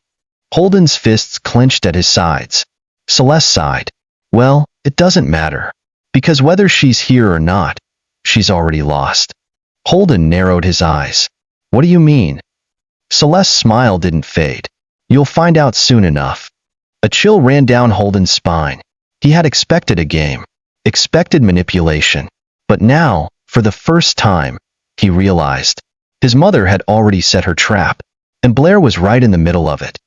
Holden's fists clenched at his sides. Celeste sighed. "Well, it doesn't matter, because whether she's here or not, she's already lost." Holden narrowed his eyes. "What do you mean?" Celeste's smile didn't fade. "You'll find out soon enough." A chill ran down Holden's spine. He had expected a game, expected manipulation, But now, for the first time, he realized his mother had already set her trap, and Blair was right in the middle of it.